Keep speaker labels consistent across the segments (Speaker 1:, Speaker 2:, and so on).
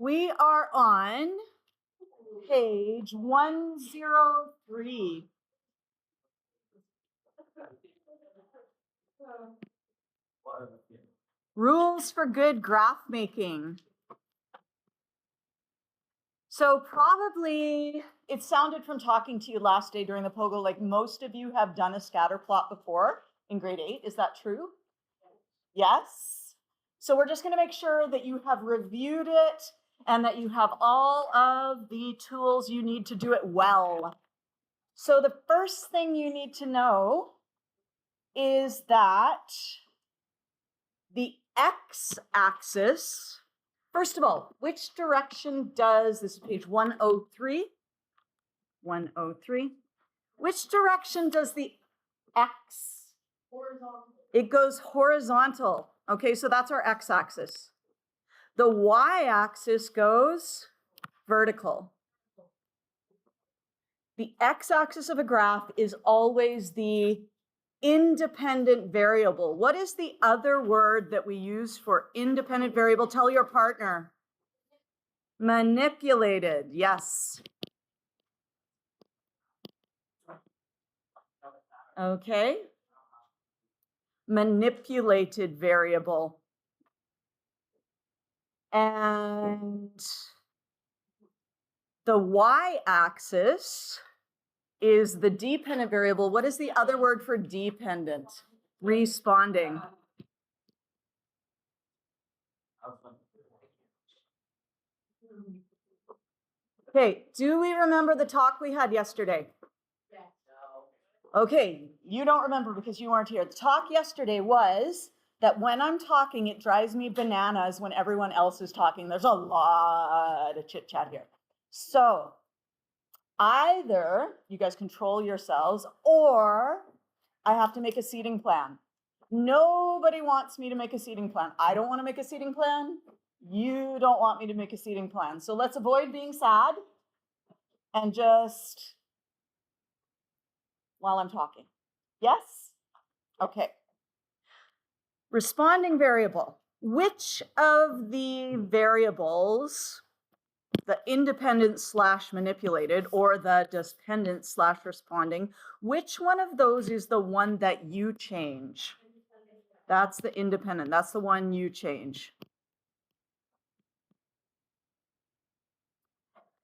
Speaker 1: We are on page 103. Rules for good graph making. So probably it sounded from talking to you last day during the POGO like most of you have done a scatter plot before in grade 8. Is that true? Yes. So we're just going to make sure that you have reviewed it and that you have all of the tools you need to do it well. So the first thing you need to know is that the x-axis, first of all, which direction does, this is page 103, which direction does the x? Horizontal. It goes horizontal. Okay, so that's our x-axis. The y-axis goes vertical. The x-axis of a graph is always the independent variable. What is the other word that we use for independent variable? Tell your partner. Manipulated, yes. Okay. Manipulated variable. And the y-axis is the dependent variable. What is the other word for dependent? Responding. Okay, do we remember the talk we had yesterday? Yes. Okay, you don't remember because you weren't here. The talk yesterday was that when I'm talking, it drives me bananas when everyone else is talking. There's a lot of chit chat here. So either you guys control yourselves or I have to make a seating plan. Nobody wants me to make a seating plan. I don't want to make a seating plan. You don't want me to make a seating plan. So let's avoid being sad and just while I'm talking. Yes? Okay. Responding variable. Which of the variables, the independent / manipulated or the dependent / responding, which one of those is the one that you change? That's the independent. That's the one you change.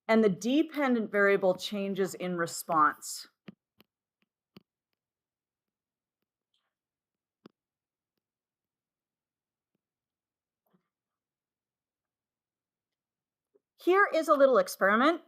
Speaker 1: And the dependent variable changes in response. Here is a little experiment.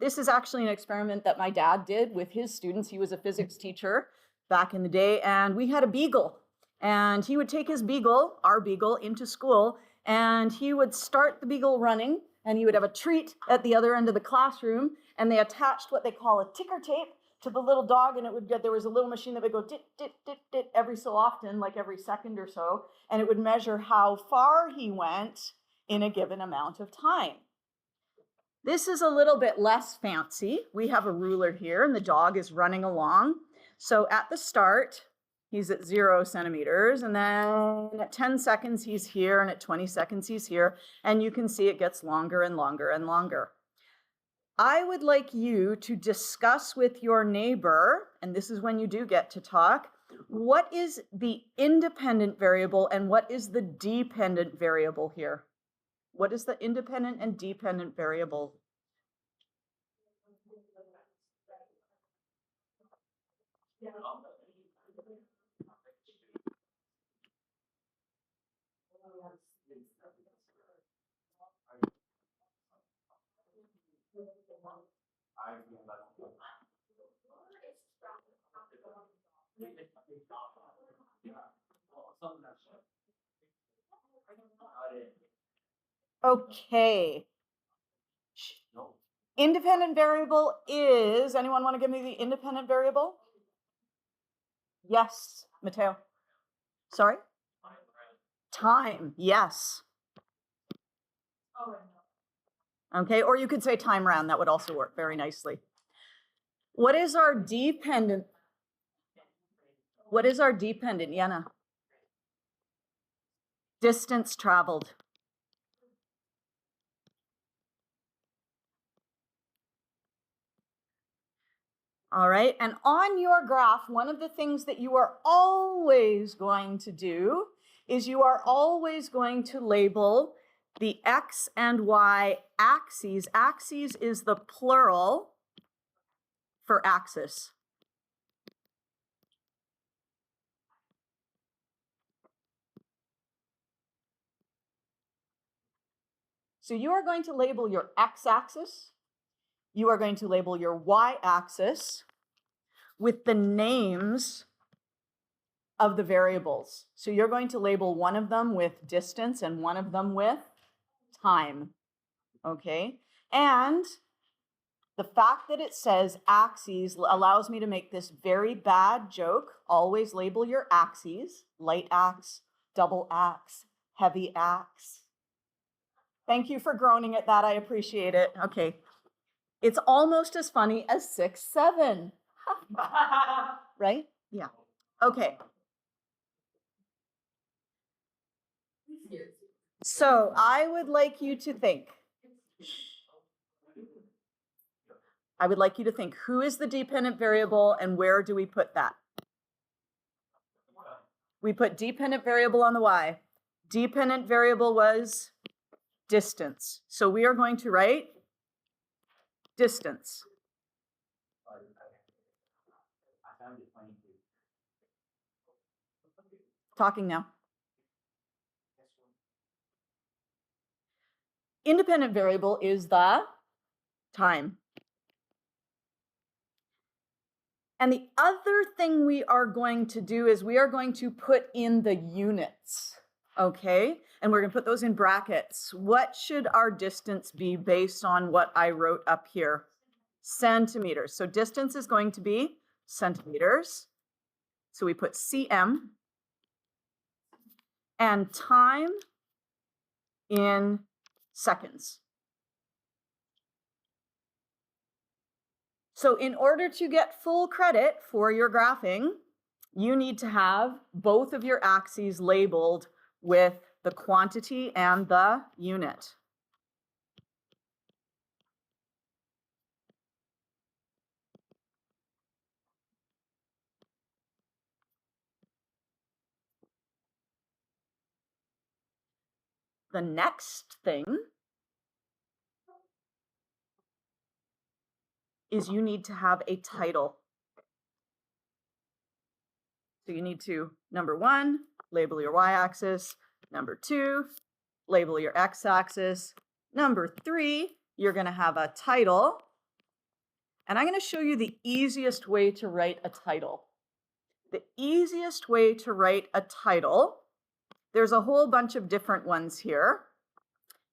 Speaker 1: This is actually an experiment that my dad did with his students. He was a physics teacher back in the day, and we had a beagle. And he would take his beagle, our beagle, into school, and he would start the beagle running, and he would have a treat at the other end of the classroom, and they attached what they call a ticker tape to the little dog, and it would get, there was a little machine that would go dit, dit, dit, dit every so often, like every second or so, and it would measure how far he went in a given amount of time. This is a little bit less fancy. We have a ruler here and the dog is running along. So at the start, he's at 0 centimeters, and then at 10 seconds he's here, and at 20 seconds he's here, and you can see it gets longer and longer and longer. I would like you to discuss with your neighbor, and this is when you do get to talk, what is the independent variable and what is the dependent variable here? What is the independent and dependent variable? Okay. Independent variable is, anyone want to give me the independent variable? Yes, Mateo. Sorry? Time, yes. Okay, or you could say time ran, that would also work very nicely. What is our dependent? What is our dependent, Yana? Distance traveled. All right, and on your graph, one of the things that you are always going to do is you are always going to label the X and Y axes. Axes is the plural for axis. So you are going to label your x-axis, you are going to label your y-axis with the names of the variables. So you're going to label one of them with distance and one of them with time, okay? And the fact that it says axes allows me to make this very bad joke. Always label your axes, light axe, double axe, heavy axe. Thank you for groaning at that, I appreciate it. Okay, it's almost as funny as 6, 7. Right? Yeah. Okay. So I would like you to think. I would like you to think, who is the dependent variable and where do we put that? We put dependent variable on the y. Dependent variable was distance. So we are going to write distance. Talking now. Independent variable is the time. And the other thing we are going to do is we are going to put in the units, okay? And we're going to put those in brackets. What should our distance be based on what I wrote up here? Centimeters. So distance is going to be centimeters. So we put cm. And time in seconds. So in order to get full credit for your graphing, you need to have both of your axes labeled with the quantity and the unit. The next thing is you need to have a title. So you need to, number 1, label your y-axis. Number 2, label your x-axis. Number 3, you're going to have a title. And I'm going to show you the easiest way to write a title. The easiest way to write a title, there's a whole bunch of different ones here.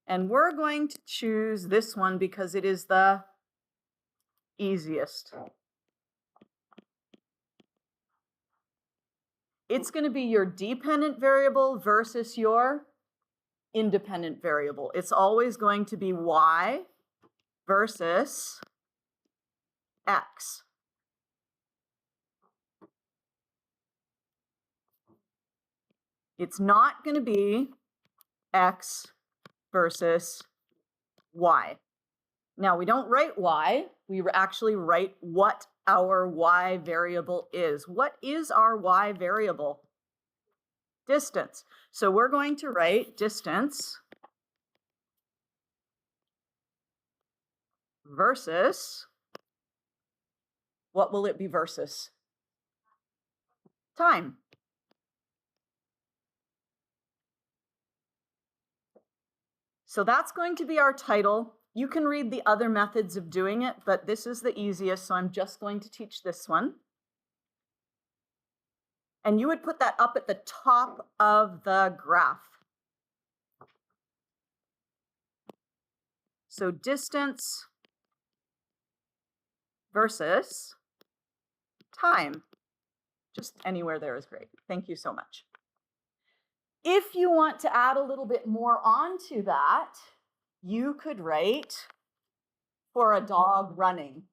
Speaker 1: And we're going to choose this one because it is the easiest. It's going to be your dependent variable versus your independent variable. It's always going to be y versus x. It's not going to be x versus y. Now, we don't write y, we actually write what our y variable is. What is our y variable? Distance. So we're going to write distance versus, what will it be versus? Time. So that's going to be our title. You can read the other methods of doing it, but this is the easiest, so I'm just going to teach this one. And you would put that up at the top of the graph. So distance versus time. Just anywhere there is great. Thank you so much. If you want to add a little bit more onto that, you could write for a dog running.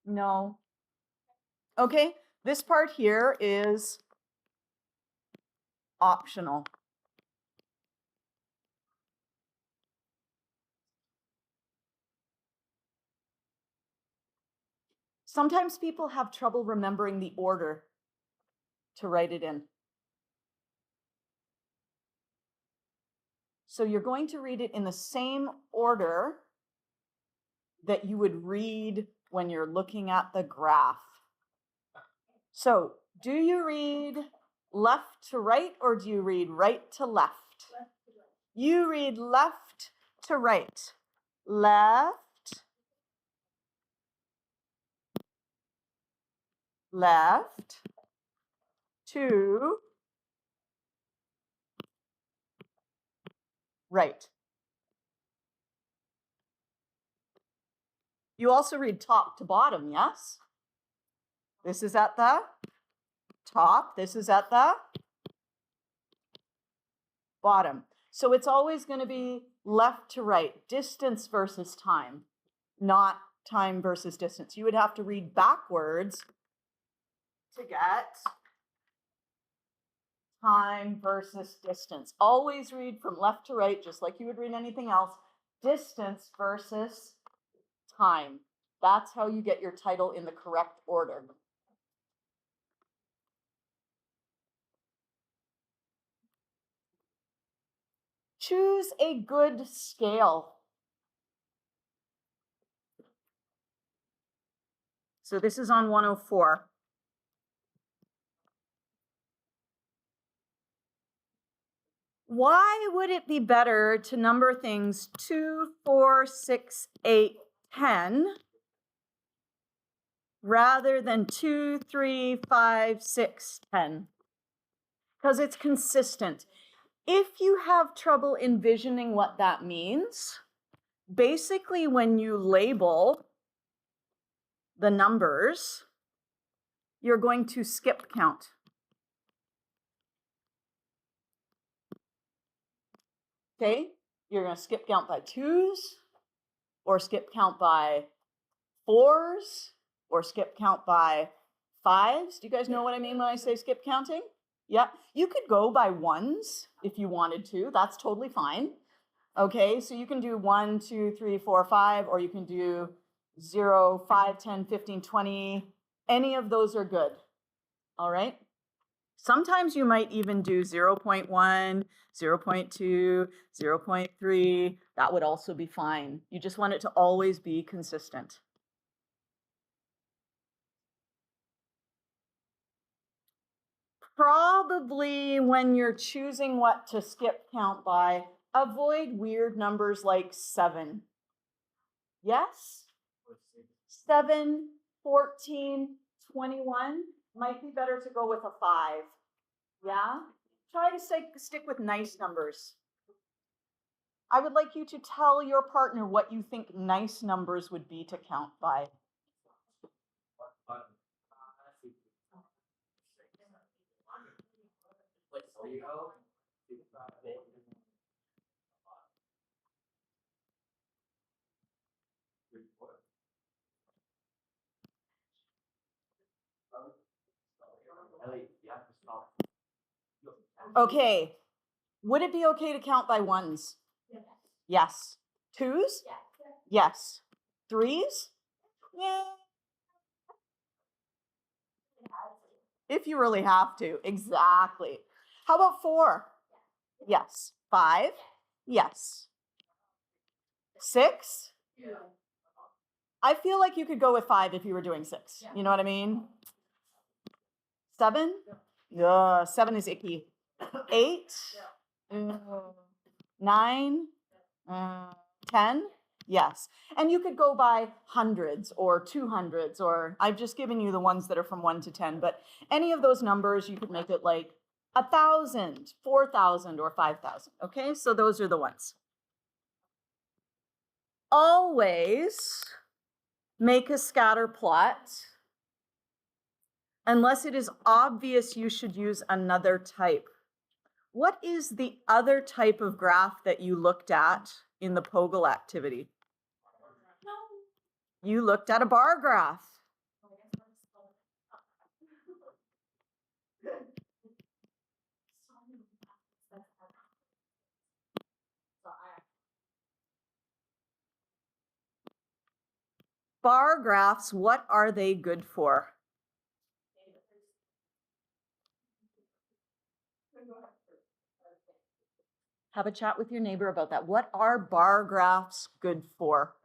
Speaker 1: No. Okay, this part here is optional. Sometimes people have trouble remembering the order to write it in. So you're going to read it in the same order that you would read when you're looking at the graph. So do you read left to right, or do you read right to left? You read left to right. Left, left, to right. You also read top to bottom, yes? This is at the top, this is at the bottom. So it's always going to be left to right, distance versus time, not time versus distance. You would have to read backwards to get time versus distance. Always read from left to right, just like you would read anything else. Distance versus time. That's how you get your title in the correct order. Choose a good scale. So this is on 104. Why would it be better to number things 2, 4, 6, 8, 10 rather than 2, 3, 5, 6, 10? Because it's consistent. If you have trouble envisioning what that means, basically when you label the numbers, you're going to skip count. Okay, you're going to skip count by 2s, or skip count by 4s, or skip count by 5s. Do you guys know what I mean when I say skip counting? Yeah, you could go by 1s if you wanted to. That's totally fine. Okay, so you can do 1, 2, 3, 4, 5, or you can do 0, 5, 10, 15, 20. Any of those are good. All right. Sometimes you might even do 0.1, 0.2, 0.3. That would also be fine. You just want it to always be consistent. Probably when you're choosing what to skip count by, avoid weird numbers like 7. Yes? 7, 14, 21. Might be better to go with a 5. Yeah? Try to stick with nice numbers. I would like you to tell your partner what you think nice numbers would be to count by. Okay. Would it be okay to count by 1s? Yes. 2s? Yes. 3s? Yeah. If you really have to. Exactly. How about 4? Yes. 5? Yes. 6? I feel like you could go with 5 if you were doing 6. You know what I mean? 7? Yeah, 7 is icky. 8? 9? 10? Yes. And you could go by hundreds or 200s, or I've just given you the ones that are from 1 to 10, but any of those numbers, you could make it like 1,000, 4,000, or 5,000. Okay, so those are the ones. Always make a scatter plot unless it is obvious you should use another type. What is the other type of graph that you looked at in the POGIL activity? You looked at a bar graph. bar graphs, what are they good for? Have a chat with your neighbor about that. What are bar graphs good for?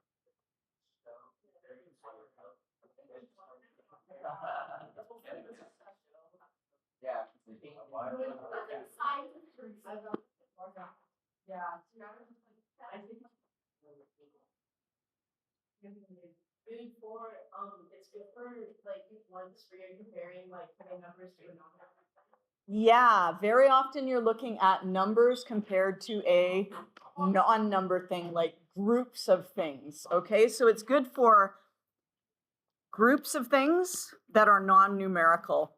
Speaker 1: Yeah, very often you're looking at numbers compared to a non-number thing, like groups of things, okay? So it's good for groups of things that are non-numerical.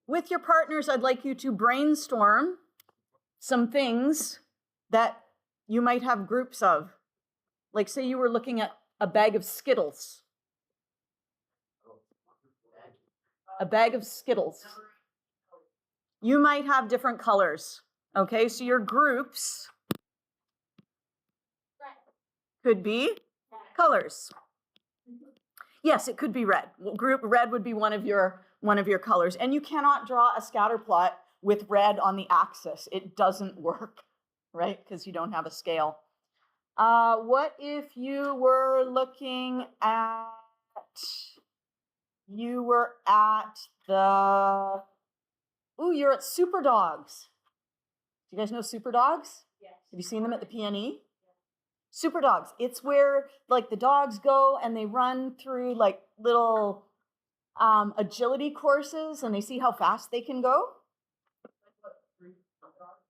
Speaker 1: With your partners, I'd like you to brainstorm some things that you might have groups of. Like say you were looking at a bag of Skittles. A bag of Skittles. You might have different colors. Okay, so your groups could be colors. Yes, it could be red. Group red would be one of your colors. And you cannot draw a scatter plot with red on the axis. It doesn't work, right? Because you don't have a scale. What if you were looking at, you're at Super Dogs. Do you guys know Super Dogs? Yes. Have you seen them at the PNE? Super Dogs. It's where like the dogs go and they run through like little agility courses and they see how fast they can go.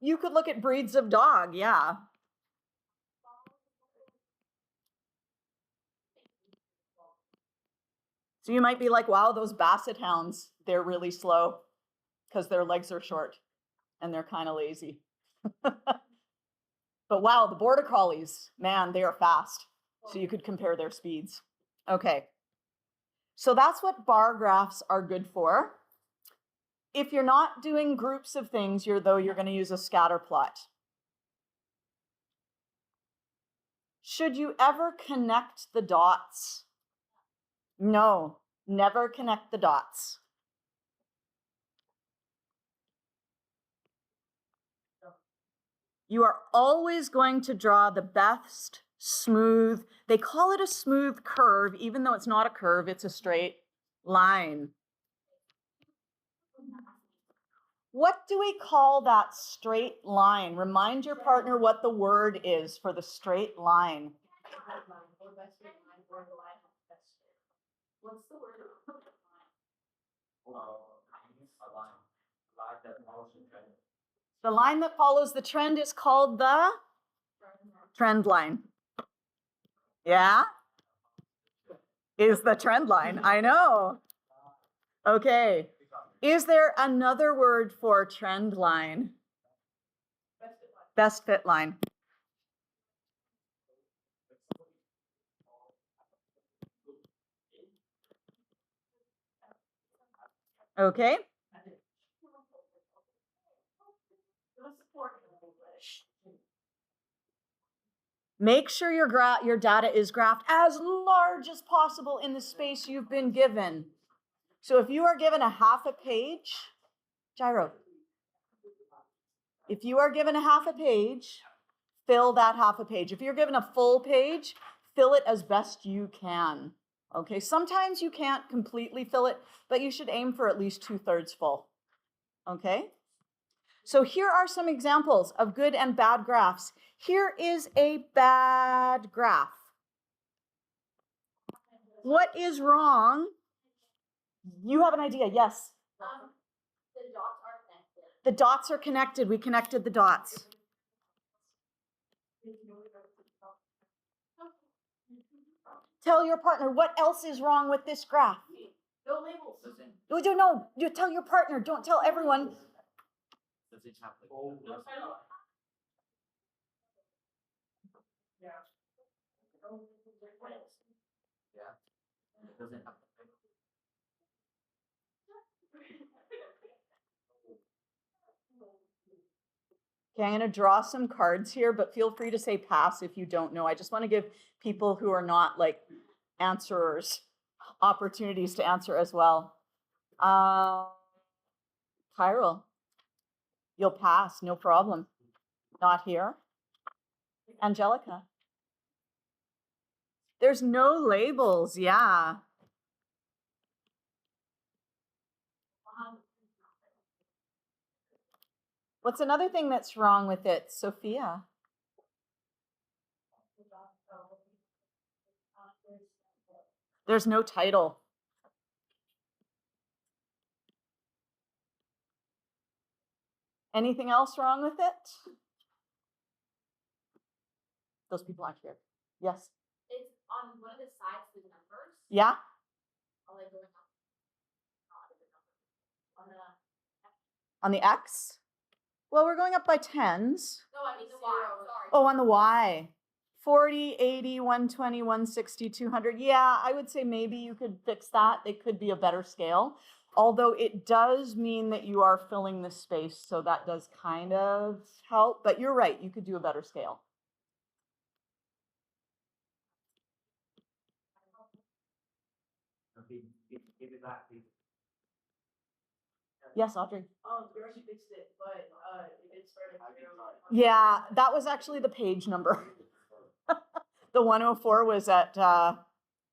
Speaker 1: You could look at breeds of dog, yeah. So you might be like, wow, those Basset Hounds, they're really slow because their legs are short and they're kind of lazy. But wow, the Border Collies, man, they are fast. So you could compare their speeds. Okay. So that's what bar graphs are good for. If you're not doing groups of things, you're going to use a scatter plot. Should you ever connect the dots? No, never connect the dots. You are always going to draw the best smooth, they call it a smooth curve, even though it's not a curve, it's a straight line. What do we call that straight line? Remind your partner what the word is for the straight line. What's the word? The line that follows the trend is called the trend line. Yeah? Is the trend line. I know. Okay. Is there another word for trend line? Best fit line. Okay. Make sure your data is graphed as large as possible in the space you've been given. So if you are given a half a page, Gyro, if you are given a half a page, fill that half a page. If you're given a full page, fill it as best you can. Okay, sometimes you can't completely fill it, but you should aim for at least 2/3 full. Okay? So here are some examples of good and bad graphs. Here is a bad graph. What is wrong? You have an idea, yes?
Speaker 2: The dots are connected.
Speaker 1: The dots are connected. We connected the dots. Tell your partner what else is wrong with this graph.
Speaker 2: No labels.
Speaker 1: You don't know. You tell your partner. Don't tell everyone.
Speaker 3: It doesn't have to.
Speaker 1: Okay, I'm gonna draw some cards here, but feel free to say pass if you don't know. I just want to give people who are not like answerers opportunities to answer as well. Kyril, you'll pass, no problem. Not here. Angelica. There's no labels, yeah. What's another thing that's wrong with it, Sophia? There's no title. Anything else wrong with it? Those people aren't here. Yes.
Speaker 2: It's on one of the sides with numbers.
Speaker 1: Yeah.
Speaker 2: Are they going up? On the,
Speaker 1: On the X? Well, we're going up by tens.
Speaker 2: no, I mean the Y, sorry.
Speaker 1: Oh, on the Y. 40, 80, 120, 160, 200. Yeah, I would say maybe you could fix that. It could be a better scale. Although it does mean that you are filling the space, so that does kind of help. But you're right, you could do a better scale.
Speaker 3: Okay, give it back, please.
Speaker 1: Yes, Audrey.
Speaker 4: We already fixed it, but it started at 0.
Speaker 1: Yeah, that was actually the page number. The 104 was at the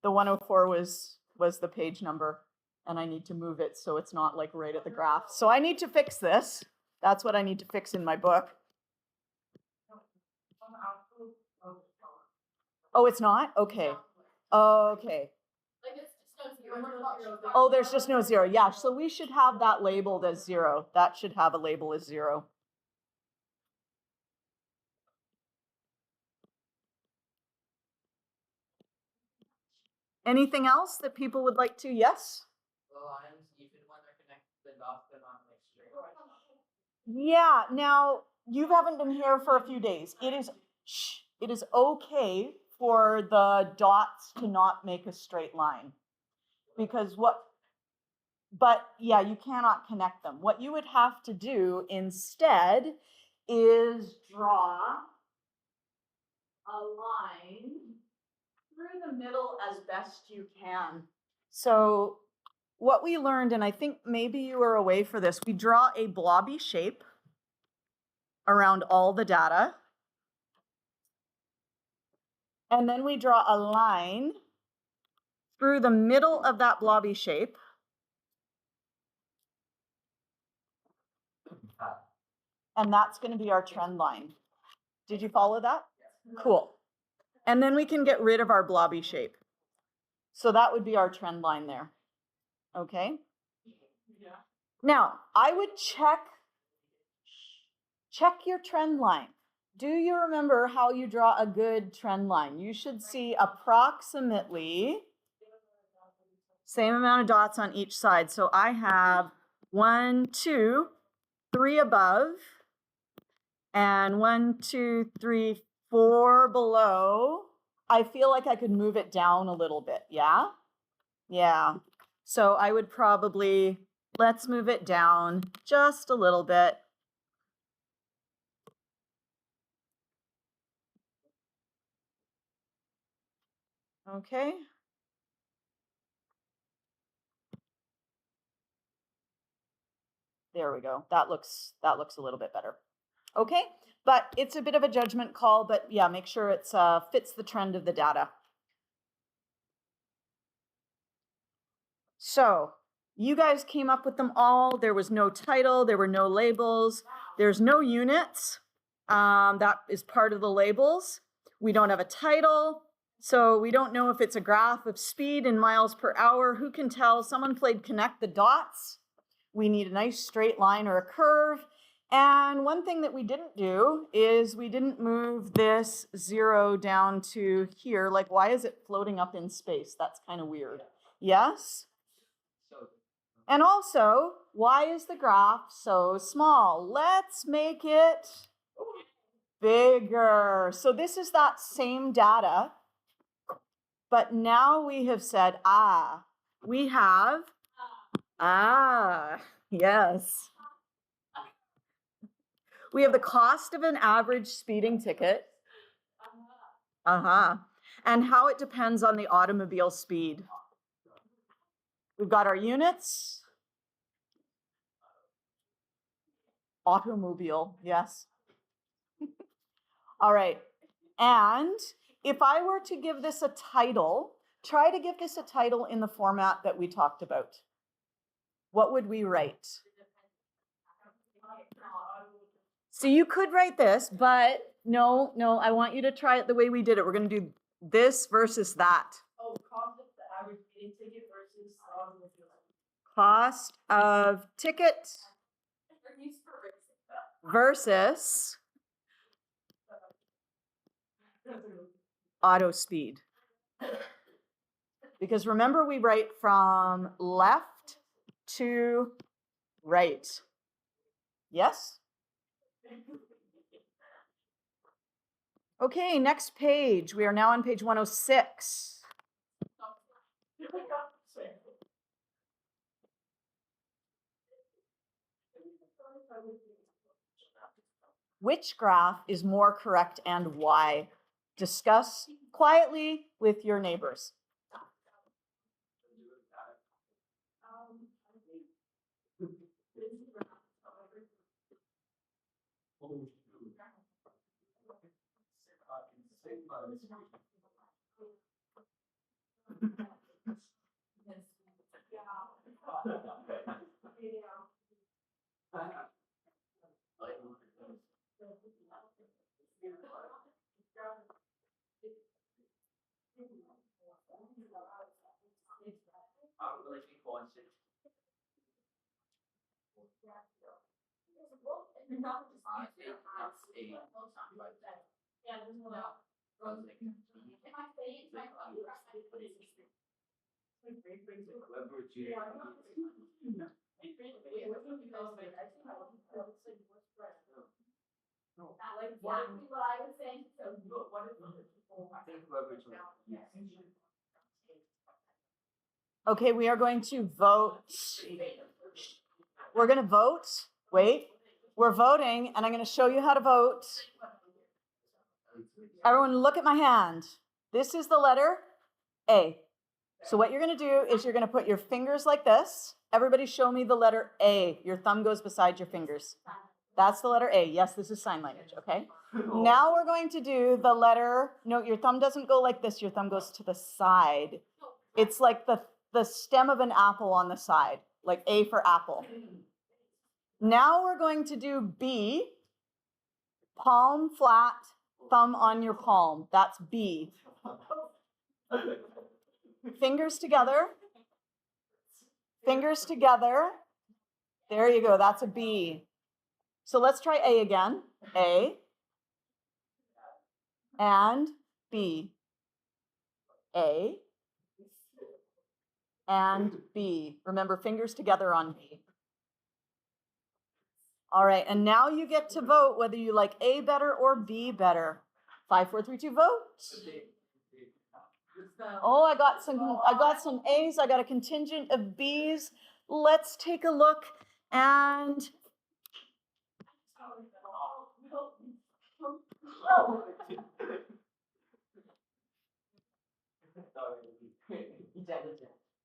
Speaker 1: 104 was the page number, and I need to move it so it's not like right at the graph. So I need to fix this. That's what I need to fix in my book. Oh, it's not? Okay. Okay.
Speaker 2: Like it's just no zero.
Speaker 1: Oh, there's just no zero. Yeah, so we should have that labeled as 0. That should have a label as 0. Anything else that people would like to? Yes?
Speaker 3: The lines, even when they're connected to the dots, they're not like straight lines.
Speaker 1: Yeah, now you haven't been here for a few days. It is okay for the dots to not make a straight line. Because but yeah, you cannot connect them. What you would have to do instead is draw a line through the middle as best you can. So what we learned, and I think maybe you were away for this, we draw a blobby shape around all the data. And then we draw a line through the middle of that blobby shape. And that's going to be our trend line. Did you follow that? Cool. And then we can get rid of our blobby shape. So that would be our trend line there. Okay? Now, I would check your trend line. Do you remember how you draw a good trend line? You should see approximately same amount of dots on each side. So I have 1, 2, 3 above, and 1, 2, 3, 4 below. I feel like I could move it down a little bit, yeah? Yeah. So I would probably, let's move it down just a little bit. Okay. There we go. That looks a little bit better. Okay, but it's a bit of a judgment call, but yeah, make sure it fits the trend of the data. So you guys came up with them all. There was no title, there were no labels, there's no units. That is part of the labels. We don't have a title, so we don't know if it's a graph of speed in miles per hour. Who can tell? Someone played connect the dots. We need a nice straight line or a curve. And one thing that we didn't do is we didn't move this 0 down to here. Like, why is it floating up in space? That's kind of weird. Yes? And also, why is the graph so small? Let's make it bigger. So this is that same data, But now we have said, ah, we have, yes. We have the cost of an average speeding ticket. And how it depends on the automobile speed. We've got our units. Automobile, yes. All right. And if I were to give this a title, try to give this a title in the format that we talked about. What would we write? So you could write this, but no, I want you to try it the way we did it. We're going to do this versus that.
Speaker 4: Oh, cost of the average speeding ticket versus
Speaker 1: Cost of ticket versus auto speed. Because remember, we write from left to right. Yes? Okay, next page. We are now on page 106. Which graph is more correct and why? Discuss quietly with your neighbors. Okay, we are going to vote. We're going to vote. Wait, we're voting, and I'm going to show you how to vote. Everyone, look at my hand. This is the letter A. So what you're going to do is you're going to put your fingers like this. Everybody show me the letter A. Your thumb goes beside your fingers. That's the letter A. Yes, this is sign language, okay? Now we're going to do the letter, no, your thumb doesn't go like this. Your thumb goes to the side. It's like the stem of an apple on the side, like A for apple. Now we're going to do B, palm flat, thumb on your palm. That's B. Fingers together. Fingers together. There you go. That's a B. So let's try A again. A and B. A and B. Remember, fingers together on B. All right, and now you get to vote whether you like A better or B better. 5, 4, 3, 2, vote. Oh, I got some A's. I got a contingent of B's. Let's take a look and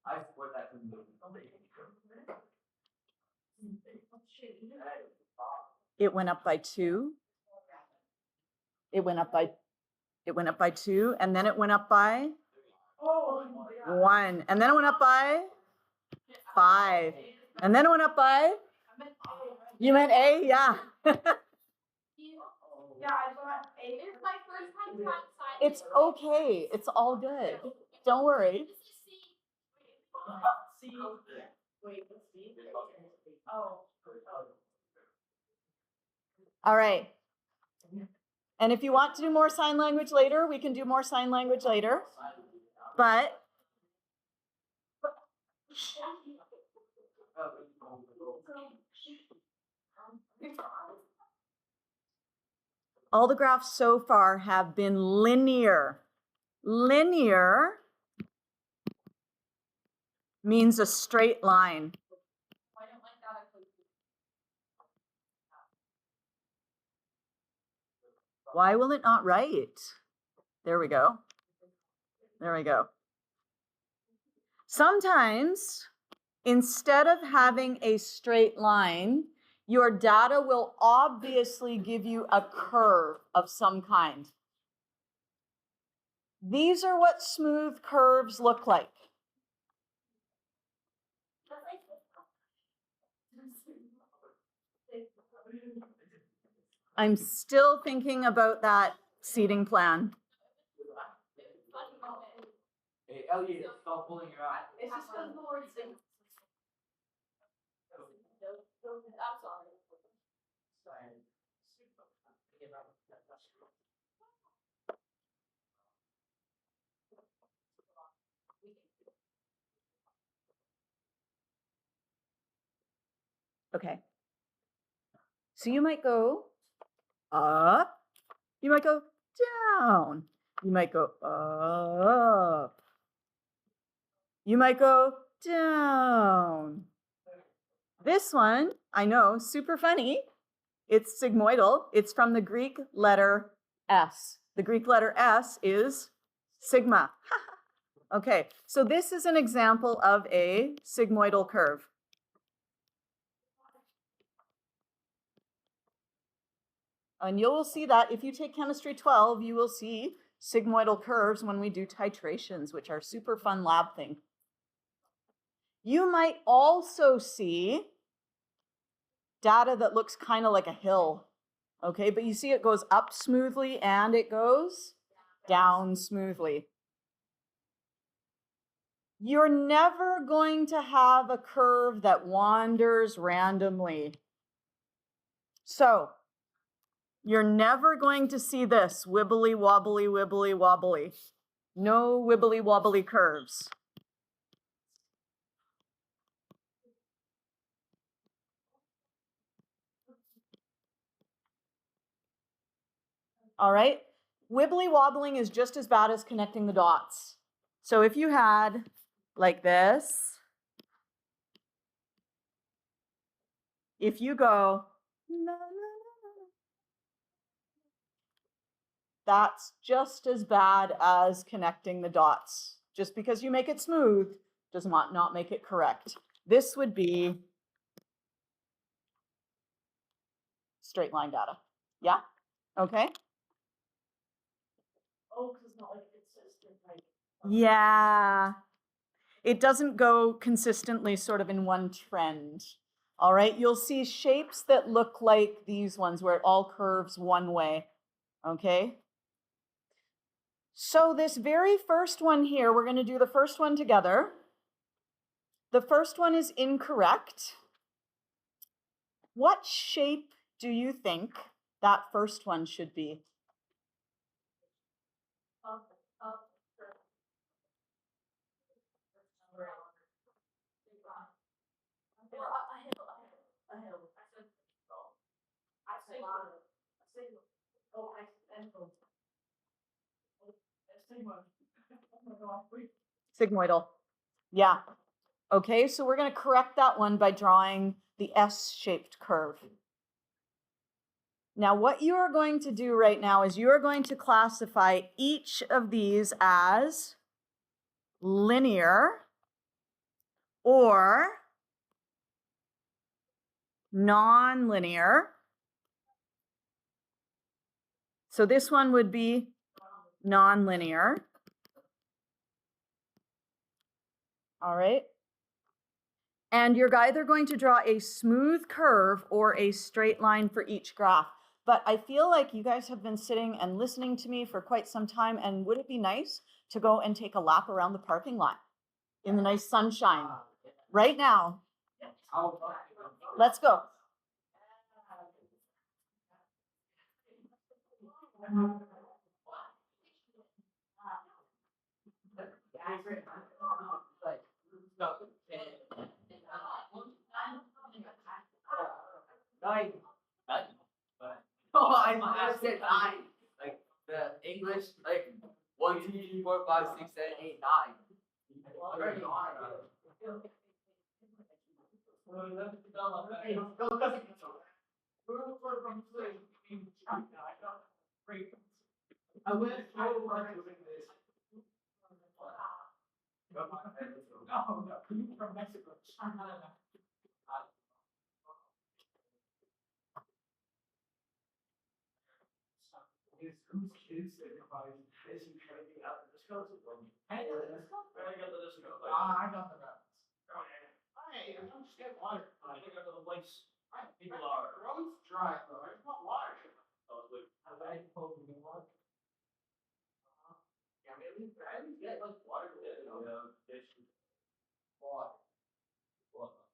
Speaker 3: I support that.
Speaker 1: it went up by 2. It went up by 2, and then it went up by 1, and then it went up by 5, and then it went up by. You meant A, yeah.
Speaker 4: Yeah, I got A.
Speaker 2: It's my first time trying sign.
Speaker 1: It's okay. It's all good. Don't worry.
Speaker 2: This is C.
Speaker 4: C. Wait, what's C? Oh.
Speaker 1: All right. And if you want to do more sign language later, we can do more sign language later. But all the graphs so far have been linear. Linear means a straight line.
Speaker 2: I don't like that.
Speaker 1: Why will it not write? There we go. There we go. Sometimes, instead of having a straight line, your data will obviously give you a curve of some kind. These are what smooth curves look like. I'm still thinking about that seating plan.
Speaker 3: Hey, Elliot, stop pulling your eye.
Speaker 4: It's just because the word sing.
Speaker 2: I'm sorry.
Speaker 1: Okay. So you might go up, you might go down, you might go up, you might go down. This one, I know, super funny. It's sigmoidal. It's from the Greek letter S. The Greek letter S is sigma. Okay, so this is an example of a sigmoidal curve. And you will see that if you take chemistry 12, you will see sigmoidal curves when we do titrations, which are super fun lab thing. You might also see data that looks kind of like a hill, okay? But you see it goes up smoothly and it goes down smoothly. You're never going to have a curve that wanders randomly. So you're never going to see this wibbly wobbly, wibbly wobbly. No wibbly wobbly curves. All right, wibbly wobbling is just as bad as connecting the dots. So if you had like this, if you go, la, la, la, that's just as bad as connecting the dots. Just because you make it smooth does not make it correct. This would be straight line data. Yeah? Okay?
Speaker 4: Oh, because it's not like consistent, like.
Speaker 1: Yeah. It doesn't go consistently sort of in one trend. All right, you'll see shapes that look like these ones where it all curves one way. Okay? So this very first one here, we're going to do the first one together. The first one is incorrect. What shape do you think that first one should be? Sigmoidal. Yeah. Okay, so we're going to correct that one by drawing the S-shaped curve. Now, what you are going to do right now is you are going to classify each of these as linear or non-linear. So this one would be non-linear. All right. And you're either going to draw a smooth curve or a straight line for each graph. But I feel like you guys have been sitting and listening to me for quite some time, and would it be nice to go and take a lap around the parking lot in the nice sunshine right now? Let's go.
Speaker 3: Nine. Oh, I said 9. Like the English, like 1, 2, 3, 4, 5, 6, 7, 8, 9. I went so much doing this. No, no, you from Mexico. Whose kids that provides this and trying to get out of the disco? Hey, let's go. I got the disco. I got the rabbits. Oh, yeah. Hey, I'm just getting water. I think I got the place. People are. The road's dry though. I just want water. Oh, wait. I told you water. Yeah, maybe I didn't get like water. Yeah, fish. Water. Water.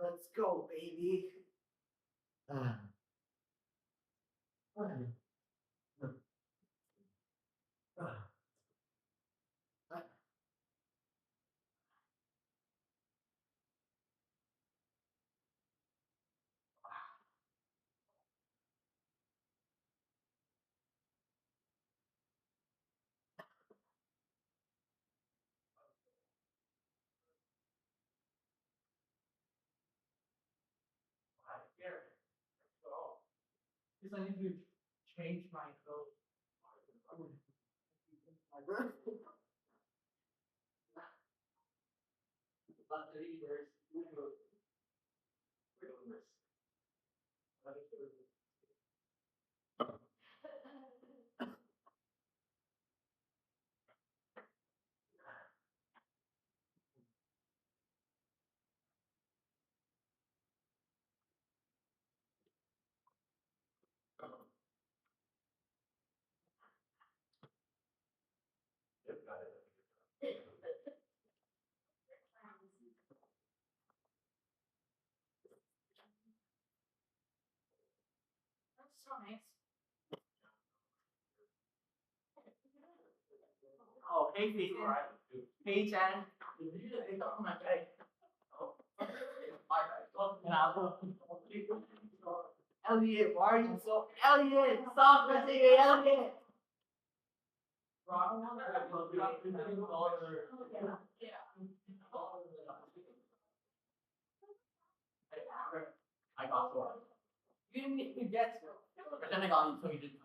Speaker 3: Let's go, baby. Here. So, because I need to change my code. But there's
Speaker 4: so nice.
Speaker 3: Oh, hey, Ethan. Hey, Jen. It's on my bed. Oh, my bad. Elliot, why are you so Elliot? Stop messing with Elliot. I got four. You didn't get to. But then I got you, so you didn't.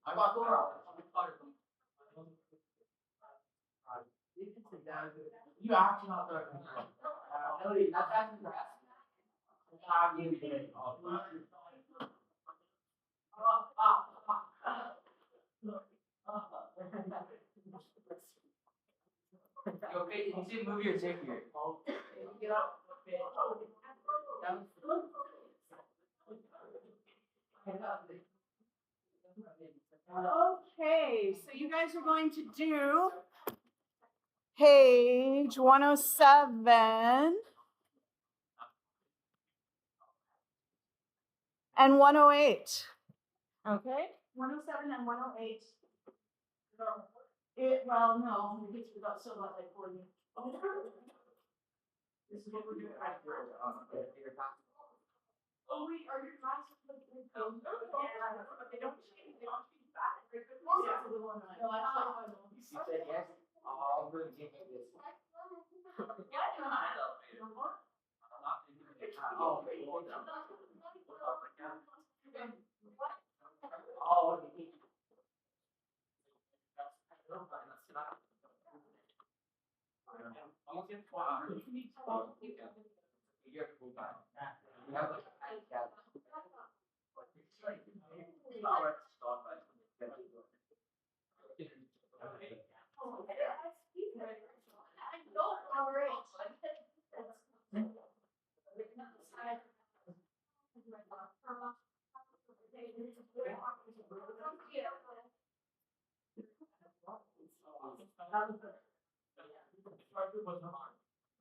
Speaker 3: I got four. You actually not there. Elliot, that's actually the best. You okay? Did you see a movie or take here? Get up.
Speaker 1: Okay, so you guys are going to do page 107 and 108. Okay? 107 and 108. Well, no, we got still got like 40.
Speaker 3: This is what we're doing.
Speaker 4: Oh, wait, are your glasses?
Speaker 1: They don't change. They don't change back. They're good. No, I thought
Speaker 3: She said yes. I'll bring you this.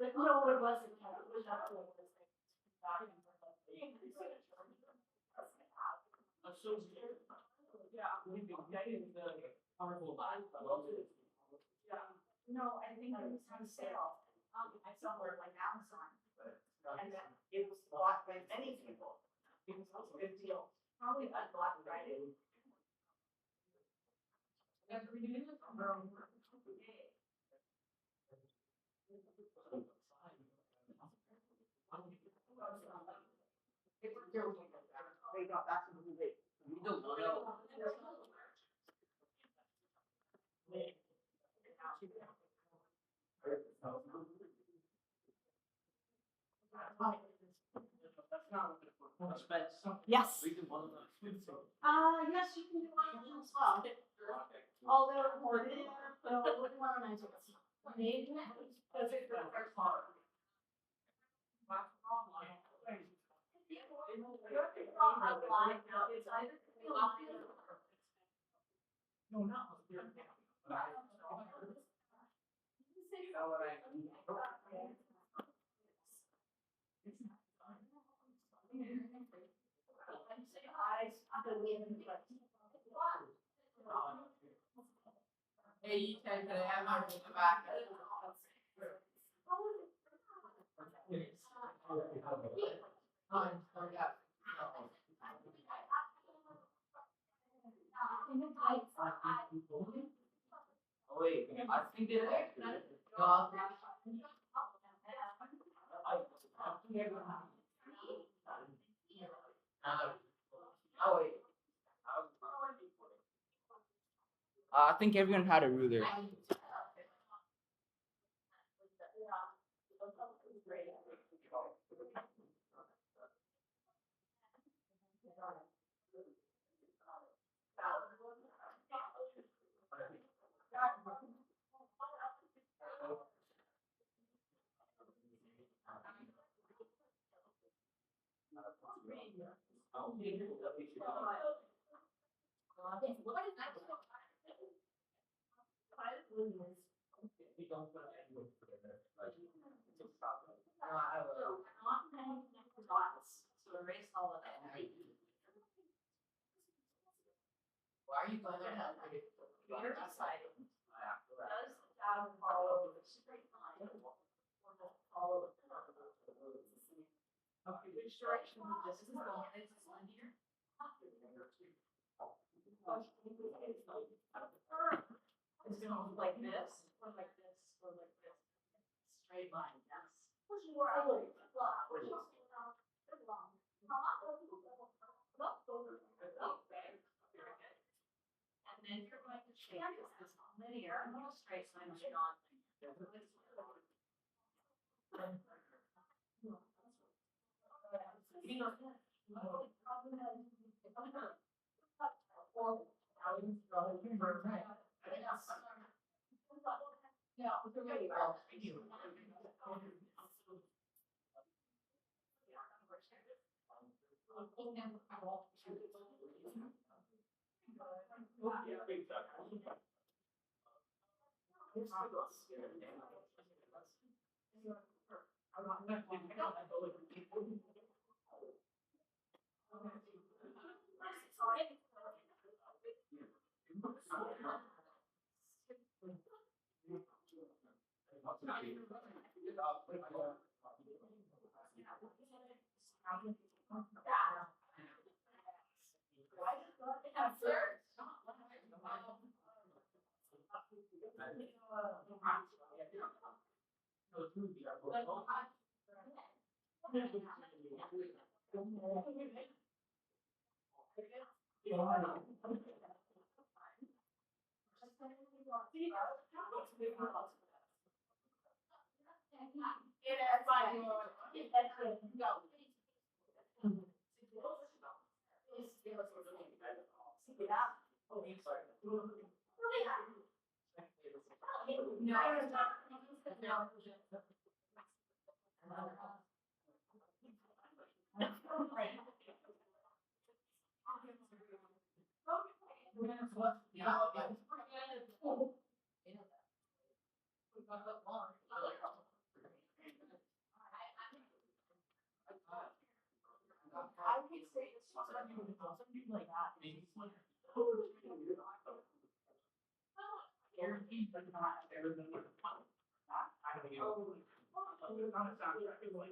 Speaker 4: But no, it wasn't. It was actually.
Speaker 3: Yeah, we've been getting the powerful life.
Speaker 4: Yeah. No, I think it was on sale. I somewhere like Amazon. And then it was bought by many people. It was a good deal. Probably on Black Friday.
Speaker 3: They got back to the day. We don't know.
Speaker 1: Yes.
Speaker 4: Yes, you can do one of them as well. Although more there, so what do you want to mention? Maybe. Because it's the first one. It's either.
Speaker 3: No, not.
Speaker 4: Say eyes, I'm gonna leave them, but.
Speaker 3: Hey, you can I have my back? Oh wait, I think they're accurate. Oh wait. I think everyone had a ruler.
Speaker 4: So erase all of that.
Speaker 2: you go there? You're deciding. Does
Speaker 3: Yeah.
Speaker 2: follow the straight line or follow the curve?
Speaker 3: Okay,
Speaker 2: Which direction this is going? Is this linear? It's going to look like this, or like this, or like this. Straight line, yes. And then you're going to change this linear, straight line to non-linear.
Speaker 4: I would say it's something like that.
Speaker 3: Guaranteed, but not better than what I don't know. On a soundtrack, it's like.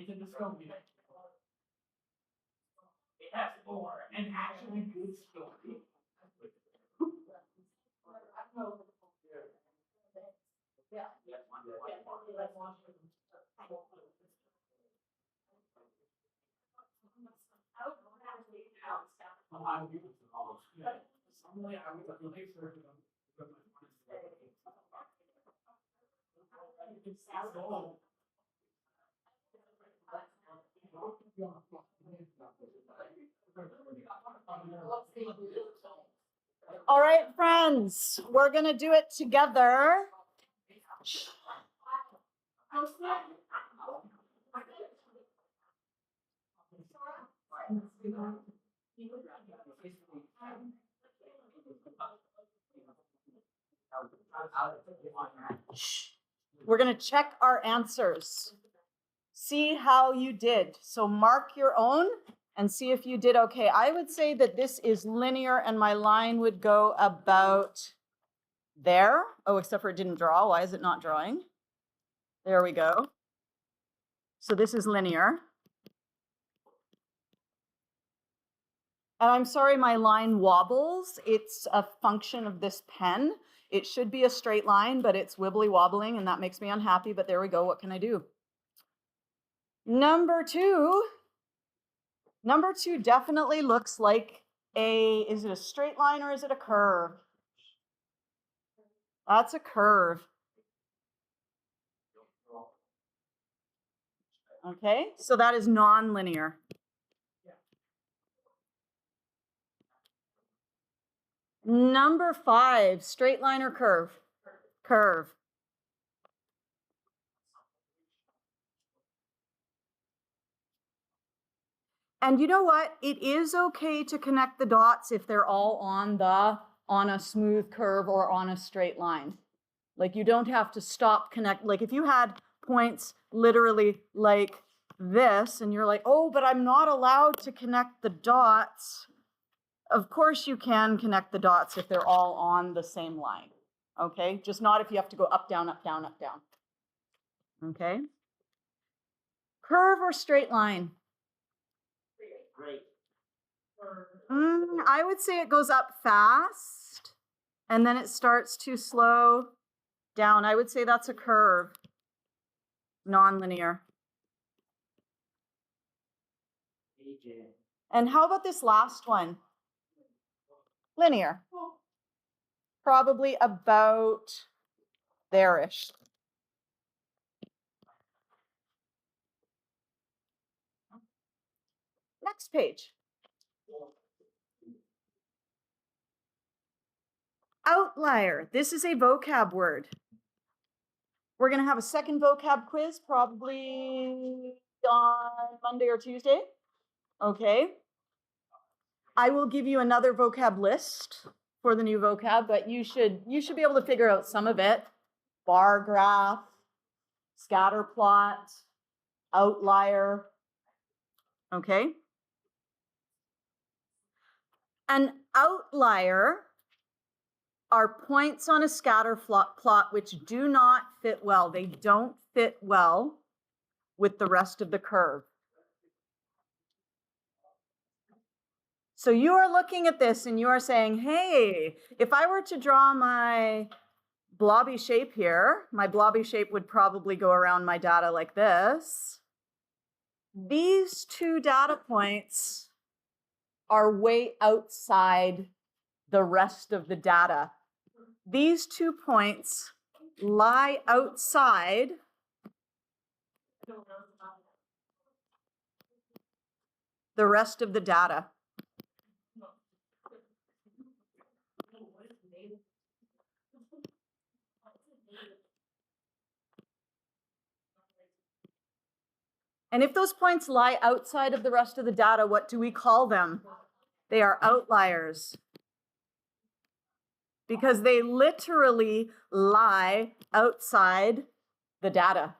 Speaker 3: It's a dystopia. It has more and actually good story.
Speaker 1: All right, friends, we're gonna do it together. We're gonna check our answers. See how you did. So mark your own and see if you did okay. I would say that this is linear and my line would go about there. Oh, except for it didn't draw. Why is it not drawing? There we go. So this is linear. And I'm sorry, my line wobbles. It's a function of this pen. It should be a straight line, but it's wibbly wobbling and that makes me unhappy, but there we go. What can I do? Number two definitely looks like is it a straight line or is it a curve? That's a curve. Okay, so that is non-linear. Number 5, straight line or curve? Curve. And you know what? It is okay to connect the dots if they're all on a smooth curve or on a straight line. Like you don't have to stop connect. Like if you had points literally like this and you're like, oh, but I'm not allowed to connect the dots. Of course you can connect the dots if they're all on the same line. Okay, just not if you have to go up, down, up, down, up, down. Okay. Curve or straight line?
Speaker 3: Great.
Speaker 1: I would say it goes up fast and then it starts to slow down. I would say that's a curve, non-linear. And how about this last one? Linear. Probably about there-ish. Next page. Outlier. This is a vocab word. We're going to have a second vocab quiz probably on Monday or Tuesday. Okay. I will give you another vocab list for the new vocab, but you should be able to figure out some of it. Bar graph, scatter plot, outlier. Okay. An outlier are points on a scatter plot which do not fit well. They don't fit well with the rest of the curve. So you are looking at this and you are saying, hey, if I were to draw my blobby shape here, my blobby shape would probably go around my data like this. These two data points are way outside the rest of the data. These 2 points lie outside the rest of the data. And if those points lie outside of the rest of the data, what do we call them? They are outliers. Because they literally lie outside the data.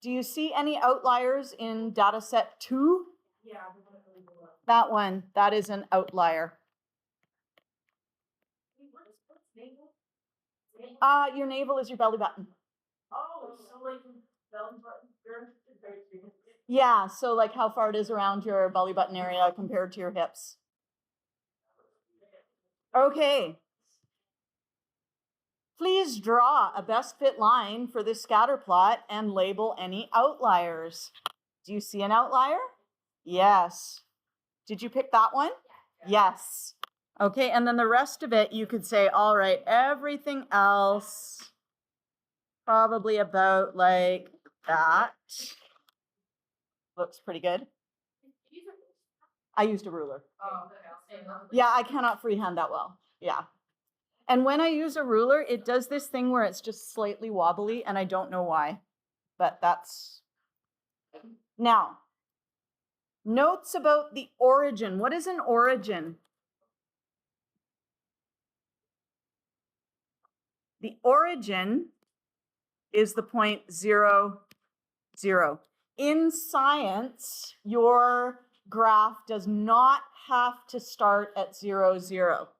Speaker 1: Do you see any outliers in data set 2?
Speaker 2: Yeah.
Speaker 1: That one, that is an outlier. Your navel is your belly button.
Speaker 2: Oh, so like belly button, very.
Speaker 1: Yeah, so like how far it is around your belly button area compared to your hips. Okay. Please draw a best fit line for this scatter plot and label any outliers. Do you see an outlier? Yes. Did you pick that one? Yes. Okay, and then the rest of it, you could say, all right, everything else, probably about like that. Looks pretty good. I used a ruler. Yeah, I cannot freehand that well. Yeah. And when I use a ruler, it does this thing where it's just slightly wobbly, and I don't know why, but that's... Now, notes about the origin. What is an origin? The origin is the point 0, 0. In science, your graph does not have to start at 0, 0.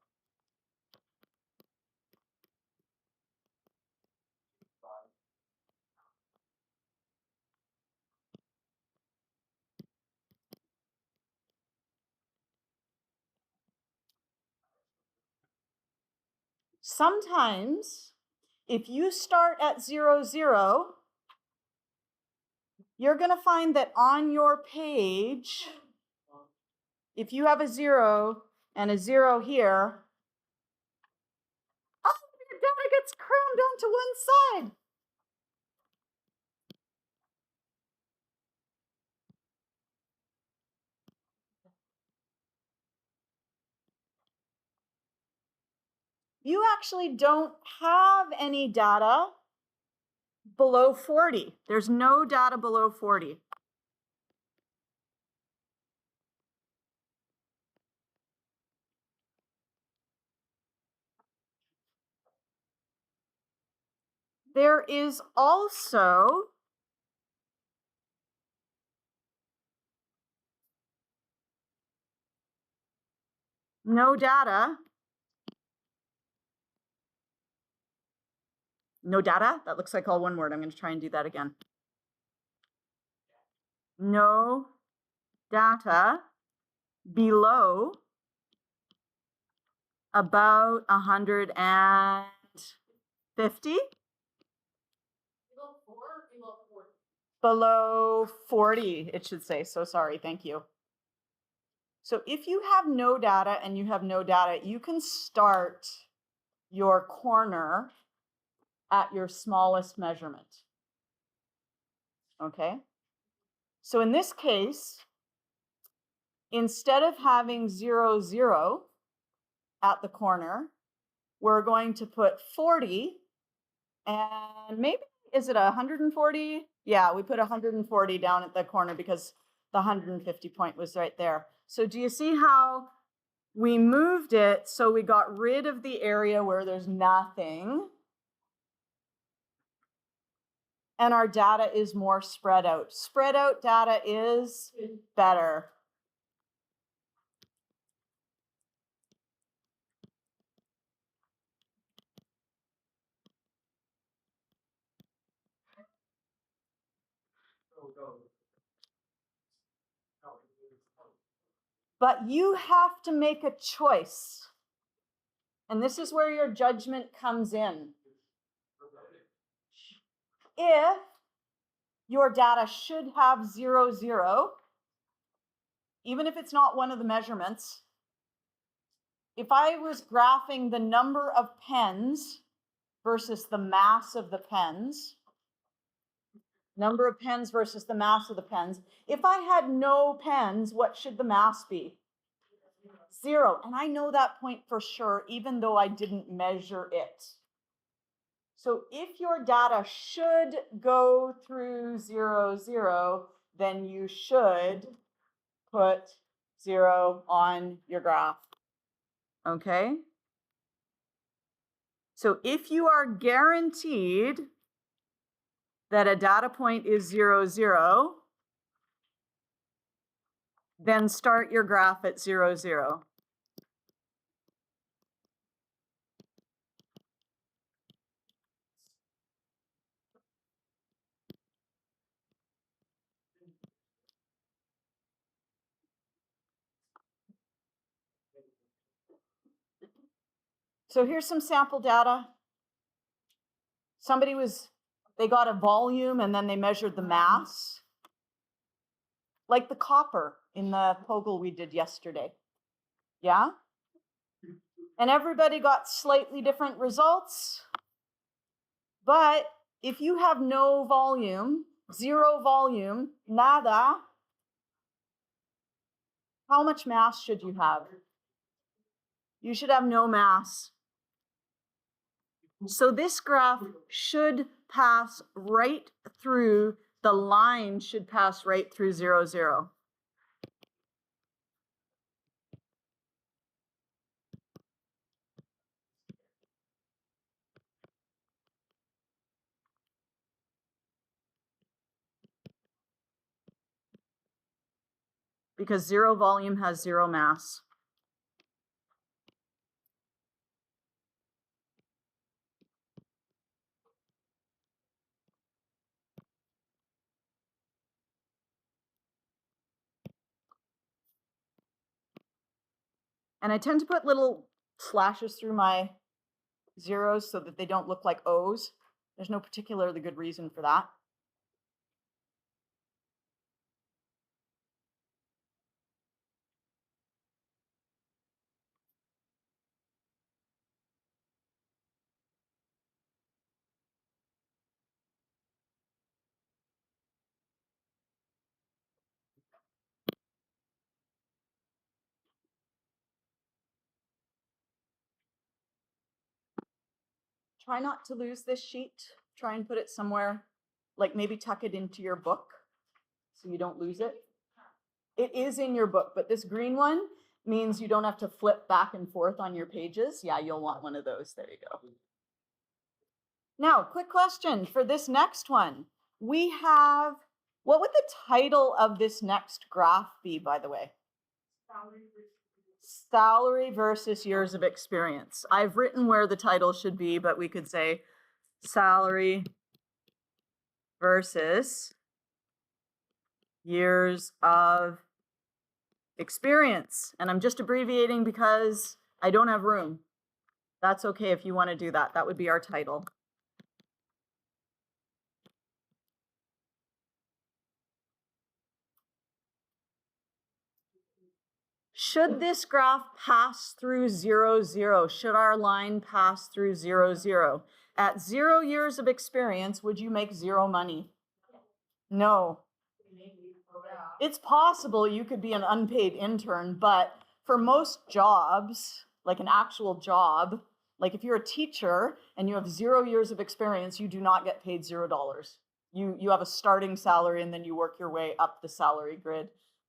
Speaker 1: Sometimes, if you start at 0, 0, you're going to find that on your page, if you have a 0 and a 0 here, oh, your data gets crammed onto one side. You actually don't have any data below 40. There's no data below 40. There is also no data. No data? That looks like all one word. I'm going to try and do that again. No data below about 150. Below 40, it should say. So sorry, thank you. So if you have no data and you have no data, you can start your corner at your smallest measurement. Okay? So in this case, instead of having 0, 0 at the corner, we're going to put 40 and maybe, is it 140? Yeah, we put 140 down at the corner because the 150 point was right there. So do you see how we moved it so we got rid of the area where there's nothing? And our data is more spread out. Spread out data is better. But you have to make a choice. And this is where your judgment comes in. If your data should have 0, 0, even if it's not one of the measurements, if I was graphing the number of pens versus the mass of the pens, number of pens versus the mass of the pens, if I had no pens, what should the mass be? 0. And I know that point for sure, even though I didn't measure it. So if your data should go through 0, 0, then you should put 0 on your graph. Okay? So if you are guaranteed that a data point is 0, 0, then start your graph at 0, 0. So here's some sample data. They got a volume and then they measured the mass. Like the copper in the POGIL we did yesterday. Yeah? And everybody got slightly different results. But if you have no volume, zero volume, nada, how much mass should you have? You should have no mass. So this graph should pass right through, the line should pass right through 0, 0. Because zero volume has zero mass. And I tend to put little slashes through my zeros so that they don't look like O's. There's no particularly good reason for that. Try not to lose this sheet. Try and put it somewhere, like maybe tuck it into your book so you don't lose it. It is in your book, but this green one means you don't have to flip back and forth on your pages. Yeah, you'll want one of those. There you go. Now, quick question for this next one. We have, what would the title of this next graph be, by the way? Salary versus years of experience. I've written where the title should be, but we could say salary versus years of experience. And I'm just abbreviating because I don't have room. That's okay if you want to do that. That would be our title. Should this graph pass through 0, 0? Should our line pass through 0, 0? At 0 years of experience, would you make zero money? No. It's possible you could be an unpaid intern, but for most jobs, like an actual job, like if you're a teacher and you have 0 years of experience, you do not get paid $0. You have a starting salary and then you work your way up the salary grid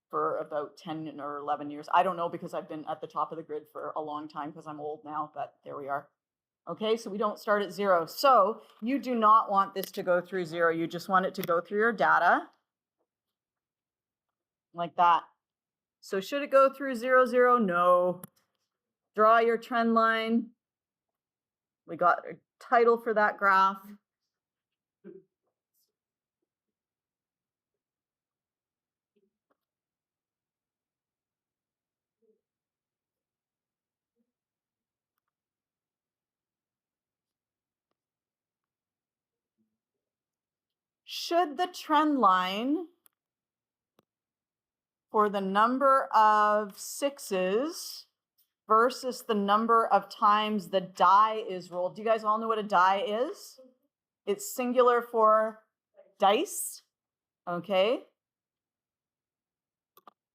Speaker 1: for about 10 or 11 years. I don't know because I've been at the top of the grid for a long time because I'm old now, but there we are. Okay, so we don't start at 0. So you do not want this to go through 0. You just want it to go through your data like that. So should it go through 0, 0? No. Draw your trend line. We got a title for that graph. Should the trend line for the number of 6s versus the number of times the die is rolled. Do you guys all know what a die is? It's singular for dice, okay?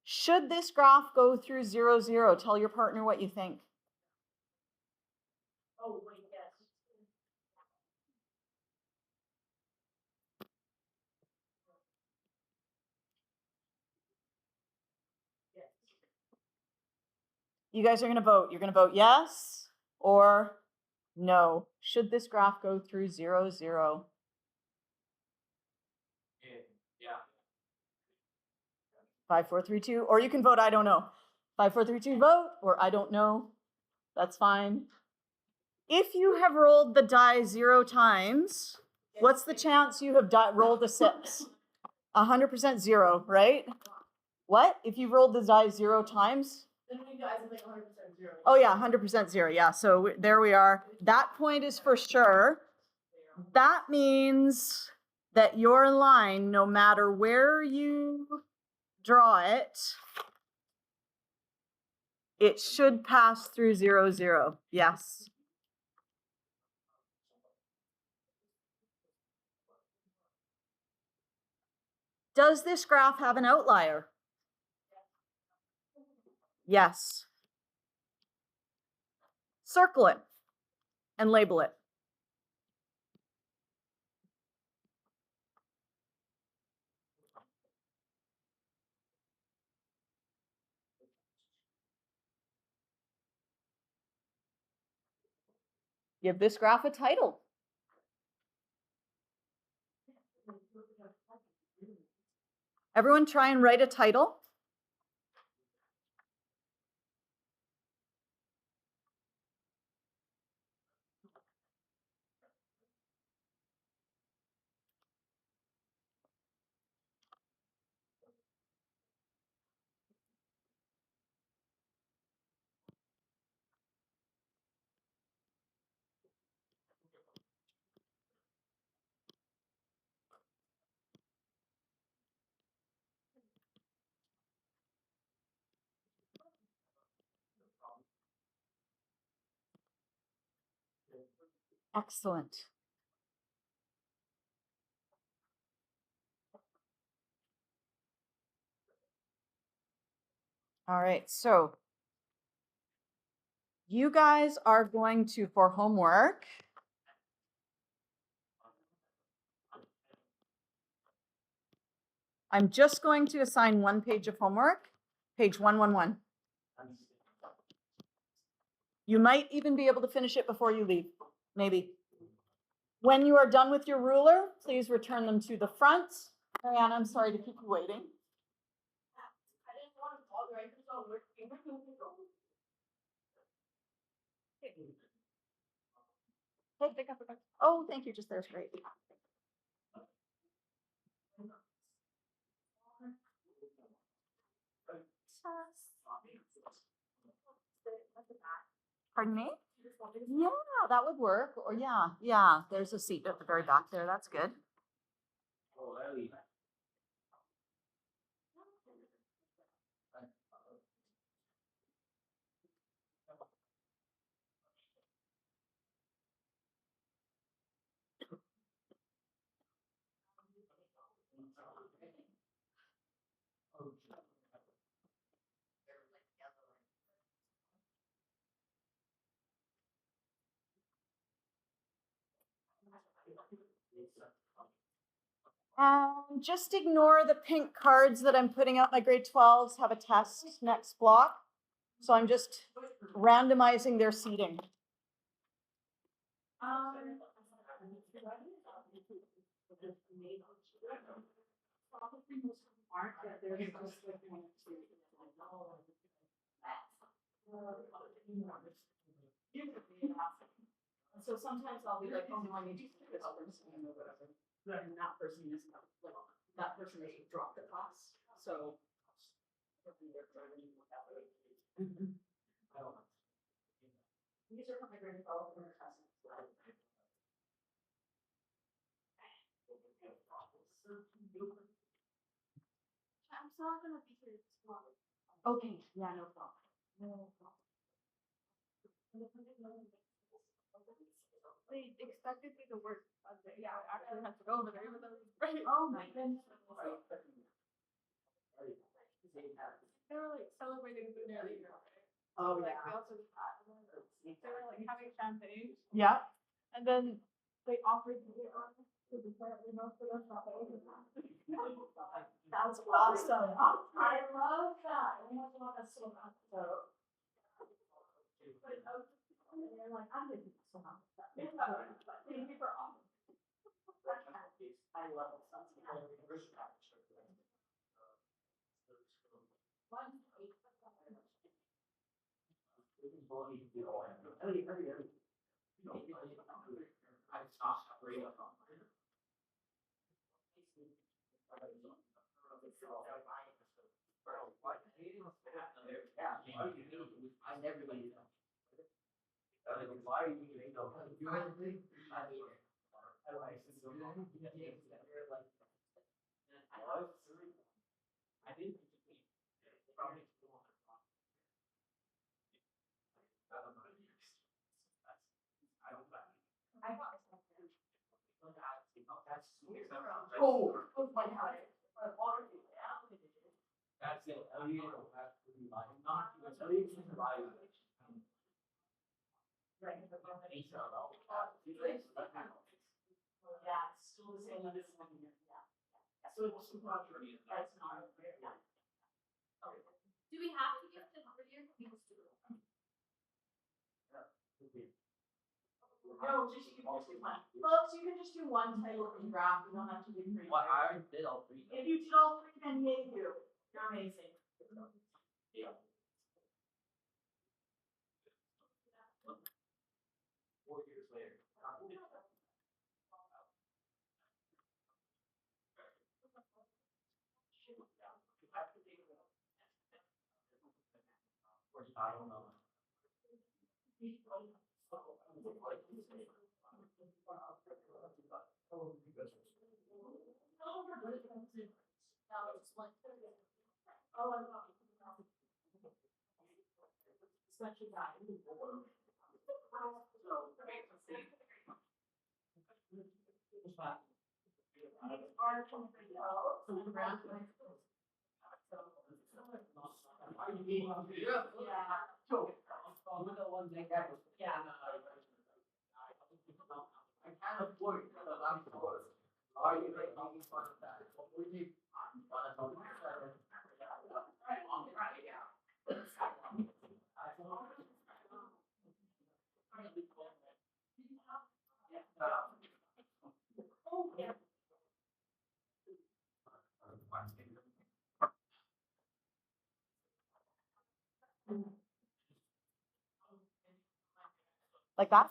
Speaker 1: Should this graph go through 0, 0? Tell your partner what you think.
Speaker 2: Oh, wait, yes.
Speaker 1: You guys are gonna vote. You're gonna vote yes or no. Should this graph go through 0, 0?
Speaker 3: Yeah.
Speaker 1: 5, 4, 3, 2, or you can vote I don't know. 5, 4, 3, 2, vote, or I don't know. That's fine. If you have rolled the die 0 times, what's the chance you have rolled a 6? 100% 0, right? What? If you've rolled the die 0 times,
Speaker 2: Then we guys are like 100% zero.
Speaker 1: Oh yeah, 100% zero. Yeah, so there we are. That point is for sure. That means that your line, no matter where you draw it, it should pass through 0, 0. Yes. Does this graph have an outlier? Yes. Circle it and label it. Give this graph a title. Everyone try and write a title. Excellent. All right, so you guys are going to, for homework, I'm just going to assign one page of homework, page 111. You might even be able to finish it before you leave, maybe. When you are done with your ruler, please return them to the front. Marianne, I'm sorry to keep you waiting.
Speaker 2: I didn't want to bother. I just don't work.
Speaker 1: Oh, thank you, just there's great. Pardon me? Yeah, that would work. Or yeah, there's a seat at the very back there. That's good. Just ignore the pink cards that I'm putting out. My grade 12s have a test next block. So I'm just randomizing their seating. So sometimes I'll be like, oh no, I need to do this person. And that person is like, that person has dropped the class. So. These are from my grade 12 and tests.
Speaker 2: I'm still gonna be here tomorrow.
Speaker 1: Okay, yeah, no problem.
Speaker 2: They expected me to work, but yeah, I actually had to go over there, but that was great.
Speaker 1: Oh my goodness.
Speaker 2: They were like celebrating the new year.
Speaker 1: Oh
Speaker 2: Like
Speaker 1: yeah.
Speaker 2: they also they were like having champagne,
Speaker 1: Yeah.
Speaker 2: and then they offered to get on to the plant we know for the champagne.
Speaker 1: That's awesome.
Speaker 2: I love that. I love that so much. So. But they're like, I'm gonna do so much. Thank you for all.
Speaker 1: I love it.
Speaker 3: Yeah, I never really know. Why are you doing that? You really think? I like it so much. I didn't. Probably. I don't know.
Speaker 4: I got it.
Speaker 3: Oh,
Speaker 4: Oh my God.
Speaker 3: that's it. Oh, you don't have to be lying. Not even so you can lie.
Speaker 4: Right. Yeah, it's still the same as this one here. Yeah.
Speaker 3: So it's not true.
Speaker 4: That's not. Yeah.
Speaker 2: Do we have to give the number here?
Speaker 4: No, just you can just do one. Folks, you can just do one title from draft. You don't have to do three.
Speaker 3: Well, I already did all three.
Speaker 4: If you did all three, then yay you. You're amazing.
Speaker 3: Yeah. 4 years later. I don't know.
Speaker 4: Oh, I love it. Special guy. Are from the ground. Yeah.
Speaker 3: Look at one thing that was.
Speaker 4: Yeah.
Speaker 3: I can't afford it, because I'm poor. Are you making fun of that? We need.
Speaker 1: Like that?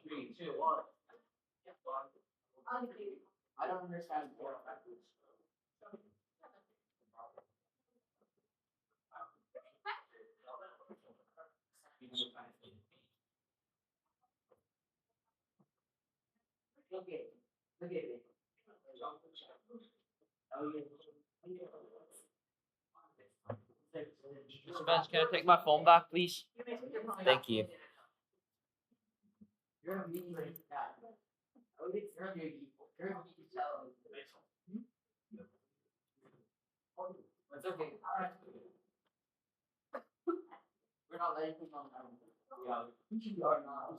Speaker 3: Three, two, one. I don't understand. Look at it. Look at it. Oh, yeah.
Speaker 5: Mr. Bench, can I take my phone back, please?
Speaker 4: You may take your phone
Speaker 5: Thank
Speaker 4: back.
Speaker 5: you.
Speaker 3: You're a mean like that. Oh, it's you're a mean. You're a mean fellow. It's okay. We're not letting him on. Yeah. You are not.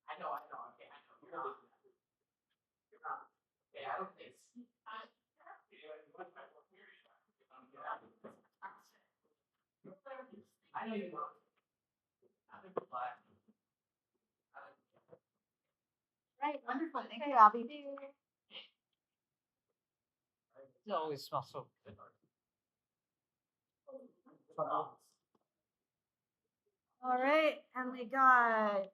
Speaker 3: I know, okay, I know. You're not. You're not. Yeah, I don't think. I know you won't.
Speaker 1: Right, wonderful. Thank you, Abby.
Speaker 5: It always smells so good.
Speaker 1: All right, and we got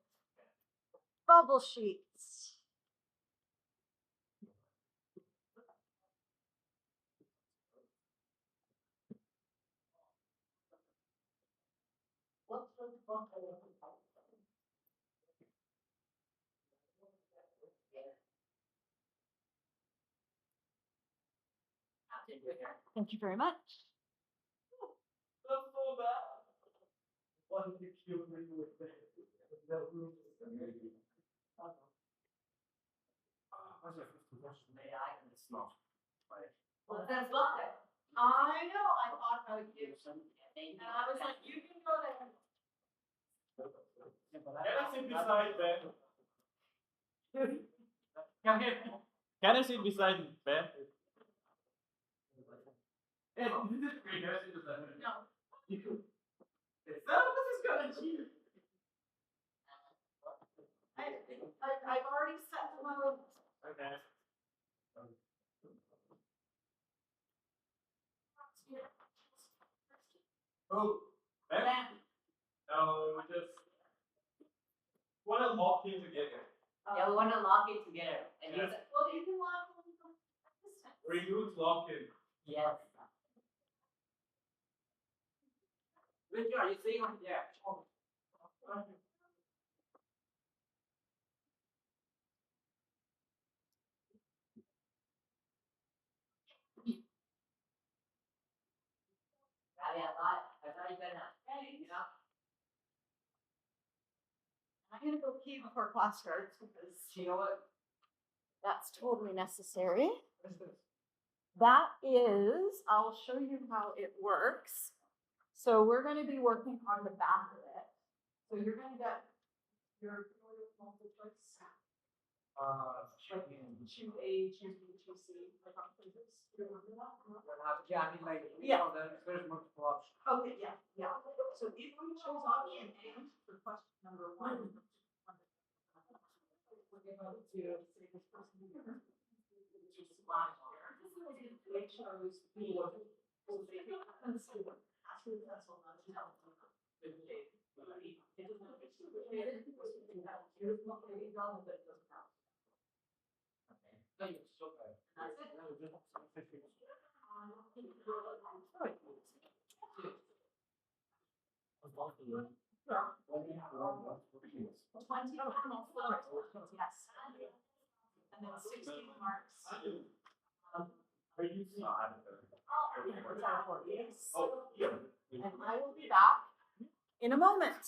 Speaker 1: bubble sheets. Thank you very much.
Speaker 3: That's so bad. What did you do with the room?
Speaker 4: Well, that's lovely. I know, I thought about you. And I was like, you can go there.
Speaker 3: Can I sit beside Ben? Can I sit beside Ben? Hey, this is great. Can I sit beside Ben?
Speaker 4: No.
Speaker 3: This is gonna cheat.
Speaker 4: I've already set them out.
Speaker 3: Okay. Oh, Ben? No, we just wanna lock in together.
Speaker 5: Yeah, we want to lock it together. And
Speaker 3: Yes.
Speaker 5: use-
Speaker 4: Well, you can walk from distance.
Speaker 3: Remove lock in.
Speaker 5: Yes. Which are you seeing on there? Yeah, I thought you better not.
Speaker 4: Thanks.
Speaker 5: You know?
Speaker 1: I'm gonna go pee before class starts because
Speaker 5: You know what?
Speaker 1: that's totally necessary.
Speaker 3: What's this?
Speaker 1: That is, I'll show you how it works. So we're gonna be working on the back of it. So you're gonna get your multiple choice. Choose A, choose B, choose C, like on quizzes. Do you remember that?
Speaker 5: Yeah, I mean, like,
Speaker 1: Yeah.
Speaker 5: there's multiple options.
Speaker 1: Okay, yeah, yeah. So if you choose option A for question number one. We're going to say this person here. Which is last year. They chose B. So they can see what actually that's all not tell. It doesn't have to be here's what they done, but it doesn't count.
Speaker 5: No, you're so bad.
Speaker 1: That's it. Yes. And then 16 marks.
Speaker 3: Are you not?
Speaker 1: Yes.
Speaker 3: Oh, yeah.
Speaker 1: And I will be back in a moment.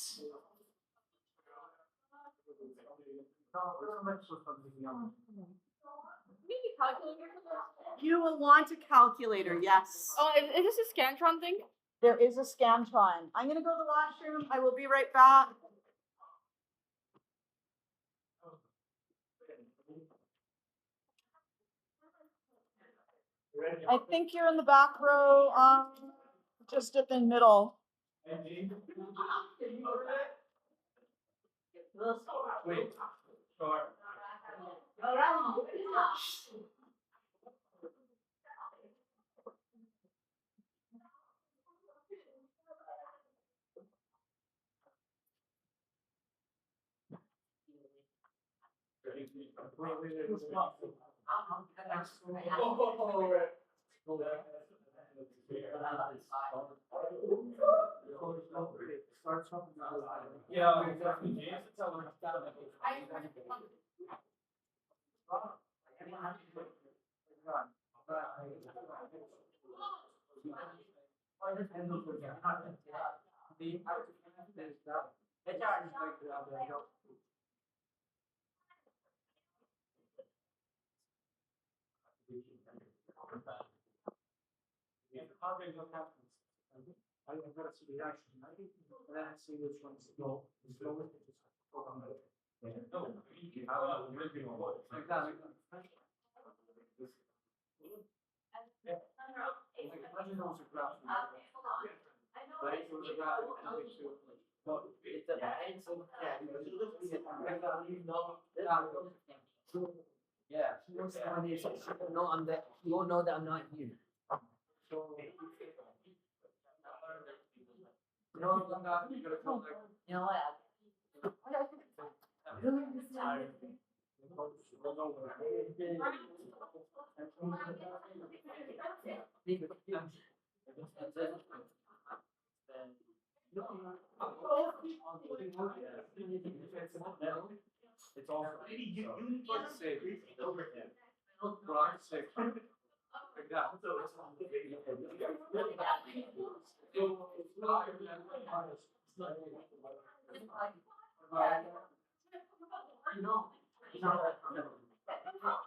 Speaker 1: You will want a calculator, yes.
Speaker 2: Oh, is this a Scantron thing?
Speaker 1: There is a Scantron. I'm gonna go to the washroom. I will be right back. I think you're in the back row, just at the middle.
Speaker 3: Angie? Wait. Sure. Yeah, exactly. James, it's all
Speaker 6: I'm gonna see the action, and then I see which ones go, slowly, just go on the.
Speaker 3: No, maybe not.
Speaker 6: Exactly. Imagine those are graphs. Right, those are graphs, and they show, but it's a, yeah,
Speaker 5: Yeah. No, I'm there. You won't know that I'm not here.
Speaker 6: so.
Speaker 5: You know what I'm not, you gotta go like, you know what?
Speaker 6: It's all.
Speaker 3: You
Speaker 6: Say,
Speaker 3: over there.
Speaker 6: Rock, say, like that. So it's not the big.
Speaker 5: No.
Speaker 3: No,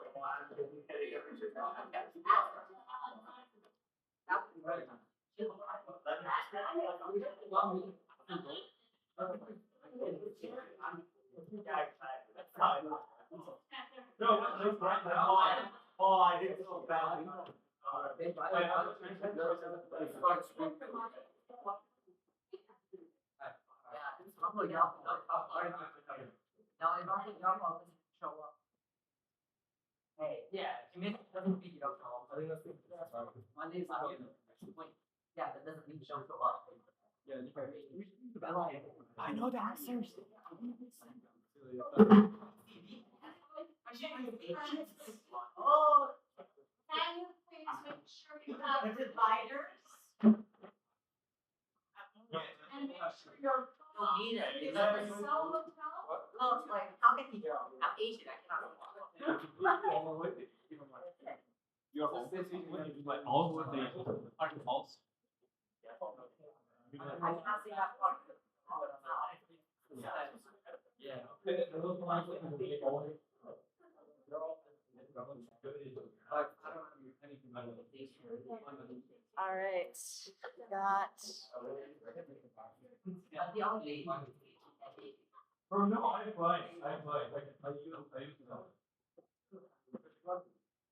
Speaker 3: that's right. Oh, I did so bad.
Speaker 5: Now, if I think y'all doesn't show up. Hey, yeah, commit doesn't mean you don't show up. I think that's Monday's not here. Wait, yeah, that doesn't mean you don't show up. Yeah,
Speaker 1: I know the answers.
Speaker 4: Oh, can you please make sure you have dividers? And make sure your.
Speaker 5: Don't need it.
Speaker 4: Is that a cell hotel?
Speaker 5: Oh, it's like, how can you? I'm Asian, I cannot.
Speaker 6: Your whole like all of the articles.
Speaker 5: I cannot say that part.
Speaker 6: Yeah.
Speaker 1: All right, got.
Speaker 5: But the only.
Speaker 6: Oh no, I play. I use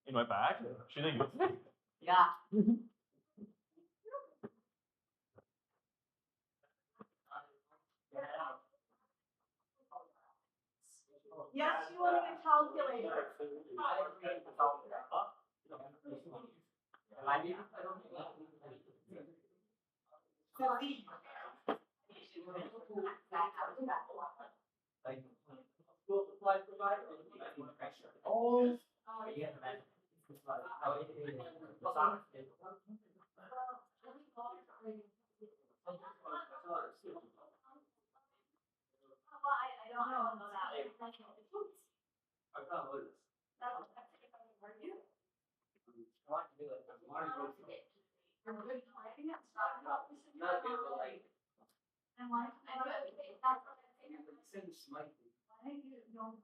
Speaker 6: in my bag? Should I use it?
Speaker 5: Yeah.
Speaker 4: Yes, you want a calculator.
Speaker 5: Oh.
Speaker 4: I don't know about that. You're good typing it, start about this in your mind. And why, I don't know, that's what I figured. Why don't you know?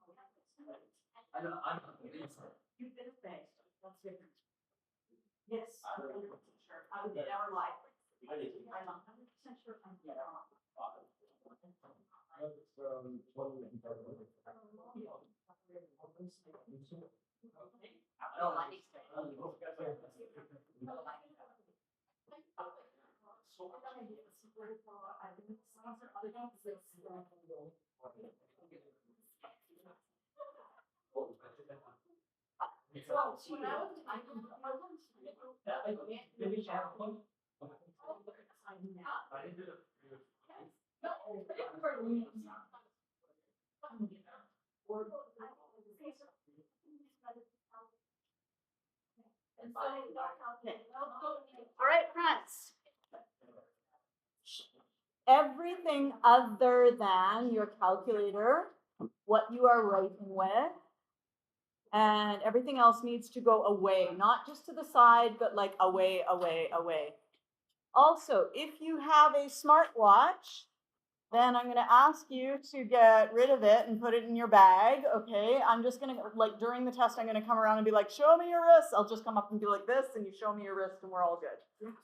Speaker 4: You've been a bank, that's different. Yes, I'm a teacher, I would never lie. I'm 100% sure I'm wrong.
Speaker 5: No, I need
Speaker 1: All right, friends. Everything other than your calculator, what you are writing with, and everything else needs to go away, not just to the side, but like away, away, away. Also, if you have a smartwatch, then I'm gonna ask you to get rid of it and put it in your bag, okay? I'm just gonna, like during the test, I'm gonna come around and be like, show me your wrist. I'll just come up and be like this, and you show me your wrist and we're all good,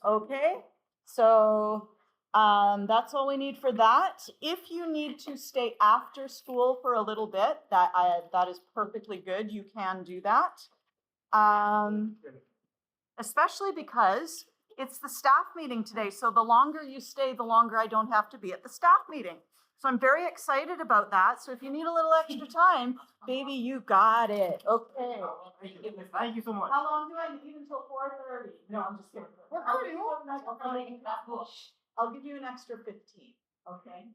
Speaker 1: okay? So that's all we need for that. If you need to stay after school for a little bit, that is perfectly good. You can do that. Especially because it's the staff meeting today. So the longer you stay, the longer I don't have to be at the staff meeting. So I'm very excited about that. So if you need a little extra time, baby, you got it. Okay.
Speaker 3: Thank you so much.
Speaker 1: How long do I need until 4:30? No, I'm just kidding. I'll give you an extra 15. Okay.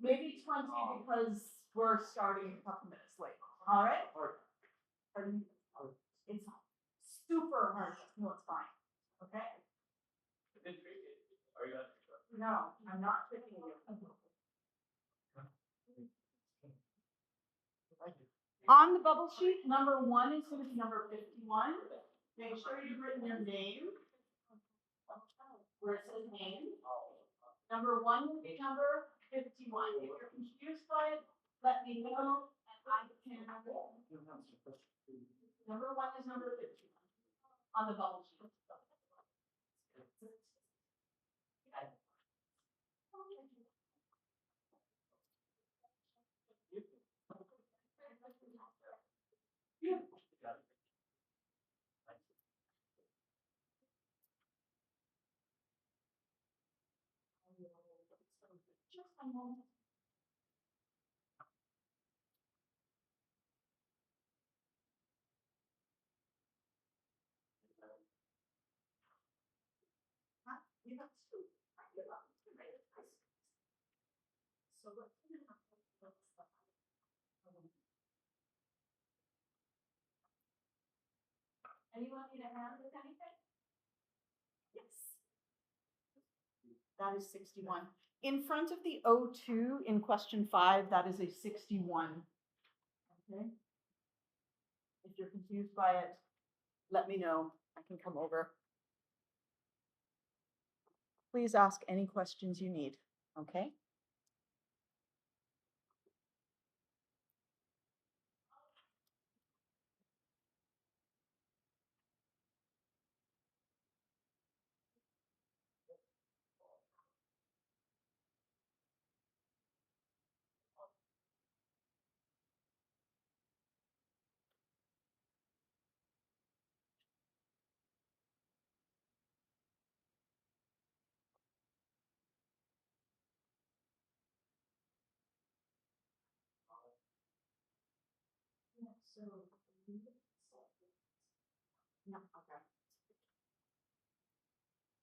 Speaker 1: Maybe 20 because we're starting a couple minutes late. All right. Pardon me? It's super hard. No, it's fine. Okay. No, I'm not tricking you. On the bubble sheet, number 1 is going to be number 51. Make sure you've written your name where it says name. Number 1 will be number 51. If you're confused by it, let me know and I can
Speaker 4: Number one is number 50 on the bubble sheet. Just a moment. Huh? You got two. You got two, right? So what? Anyone need a hand with anything? Yes. That is 61. In front of the O2 in question 5, that is a 61. Okay. If you're confused by it, let me know. I can come over. Please ask any questions you need. Okay. So, no, okay.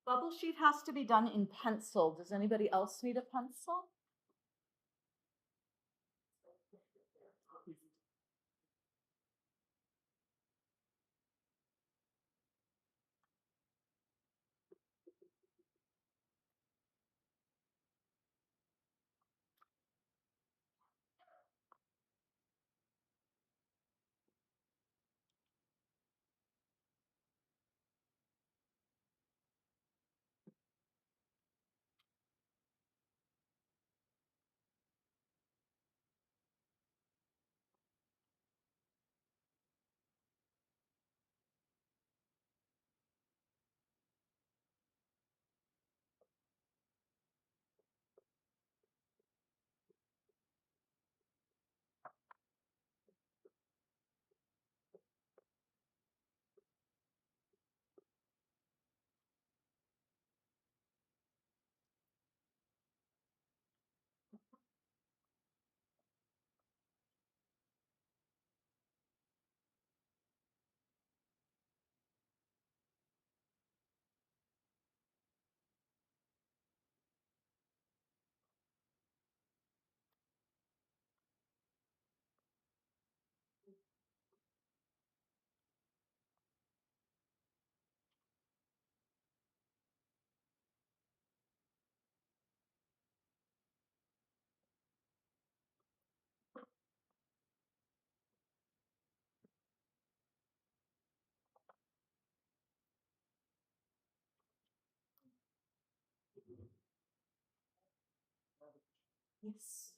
Speaker 4: Bubble sheet has to be done in pencil. Does anybody else need a pencil? Yes.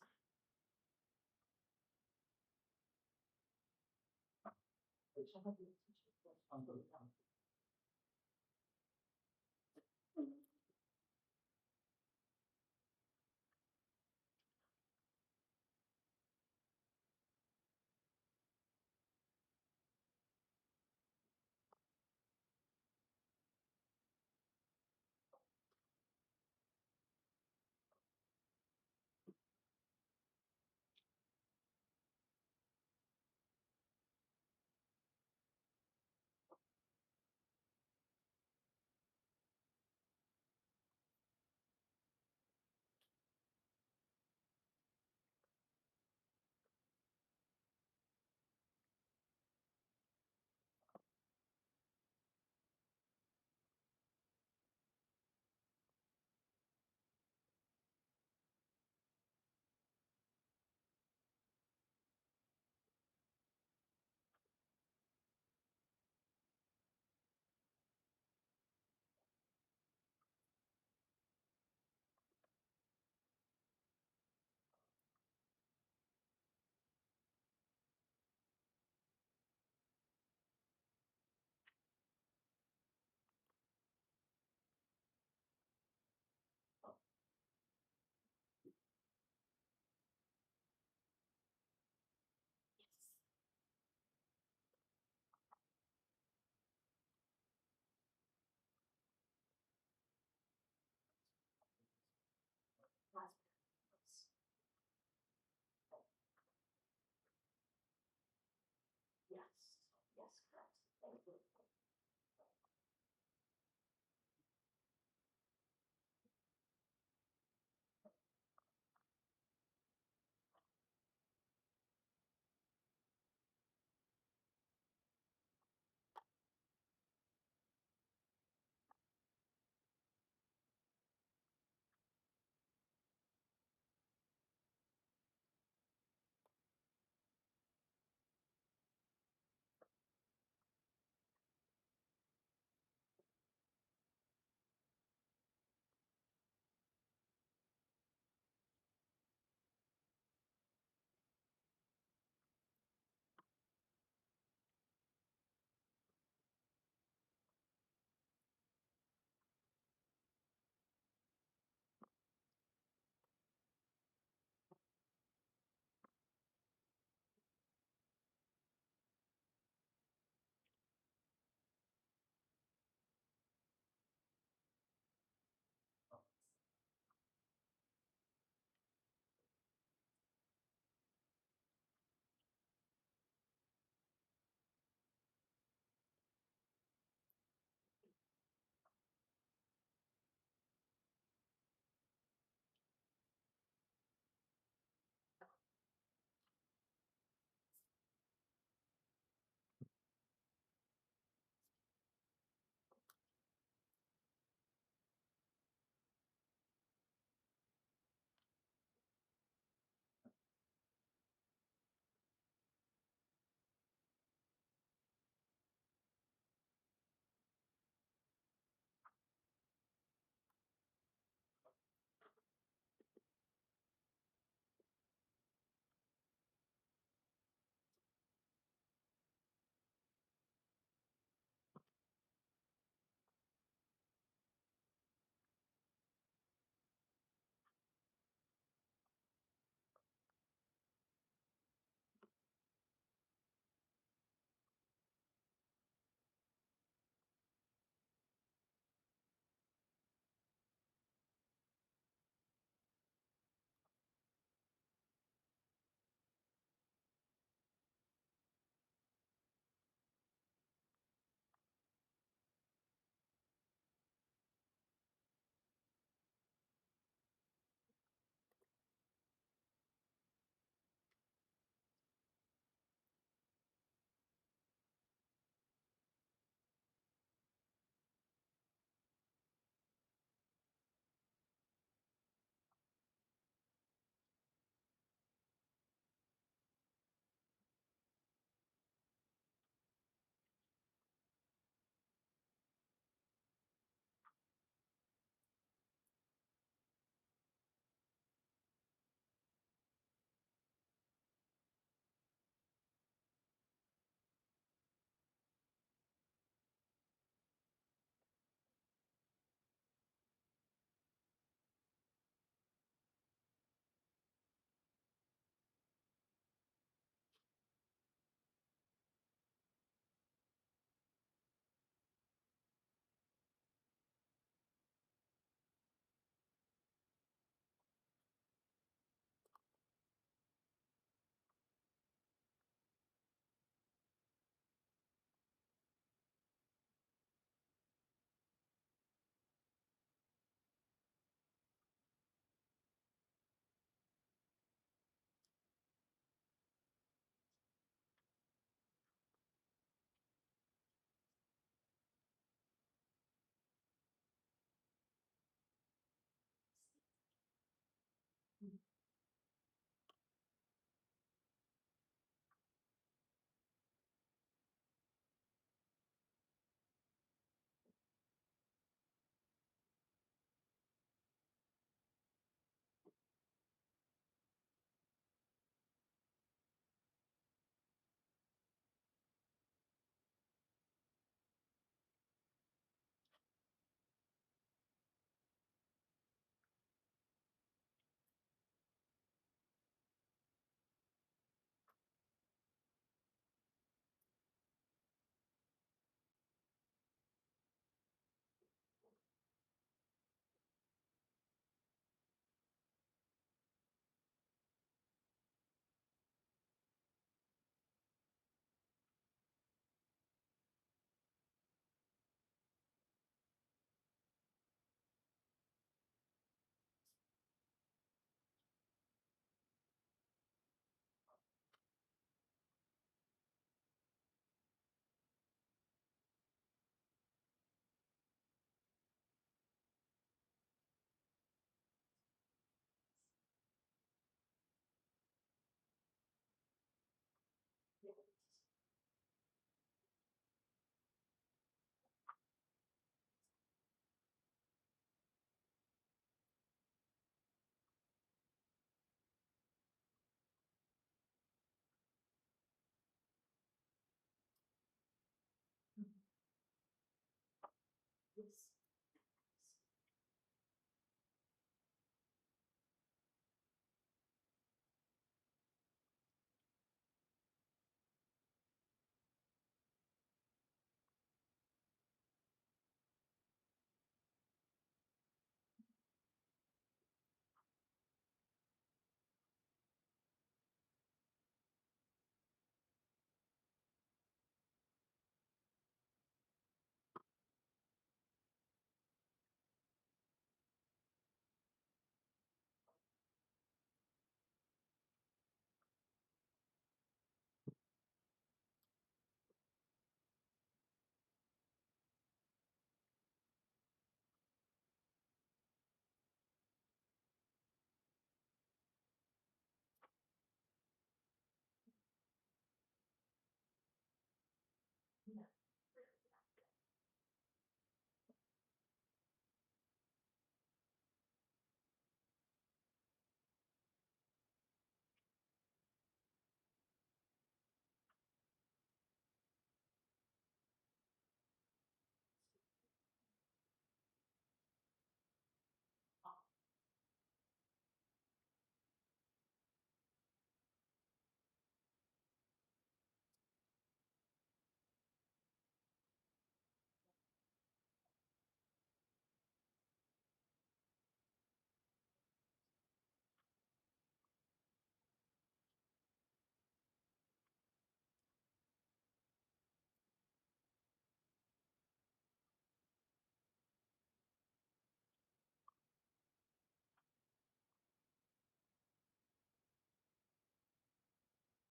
Speaker 2: It's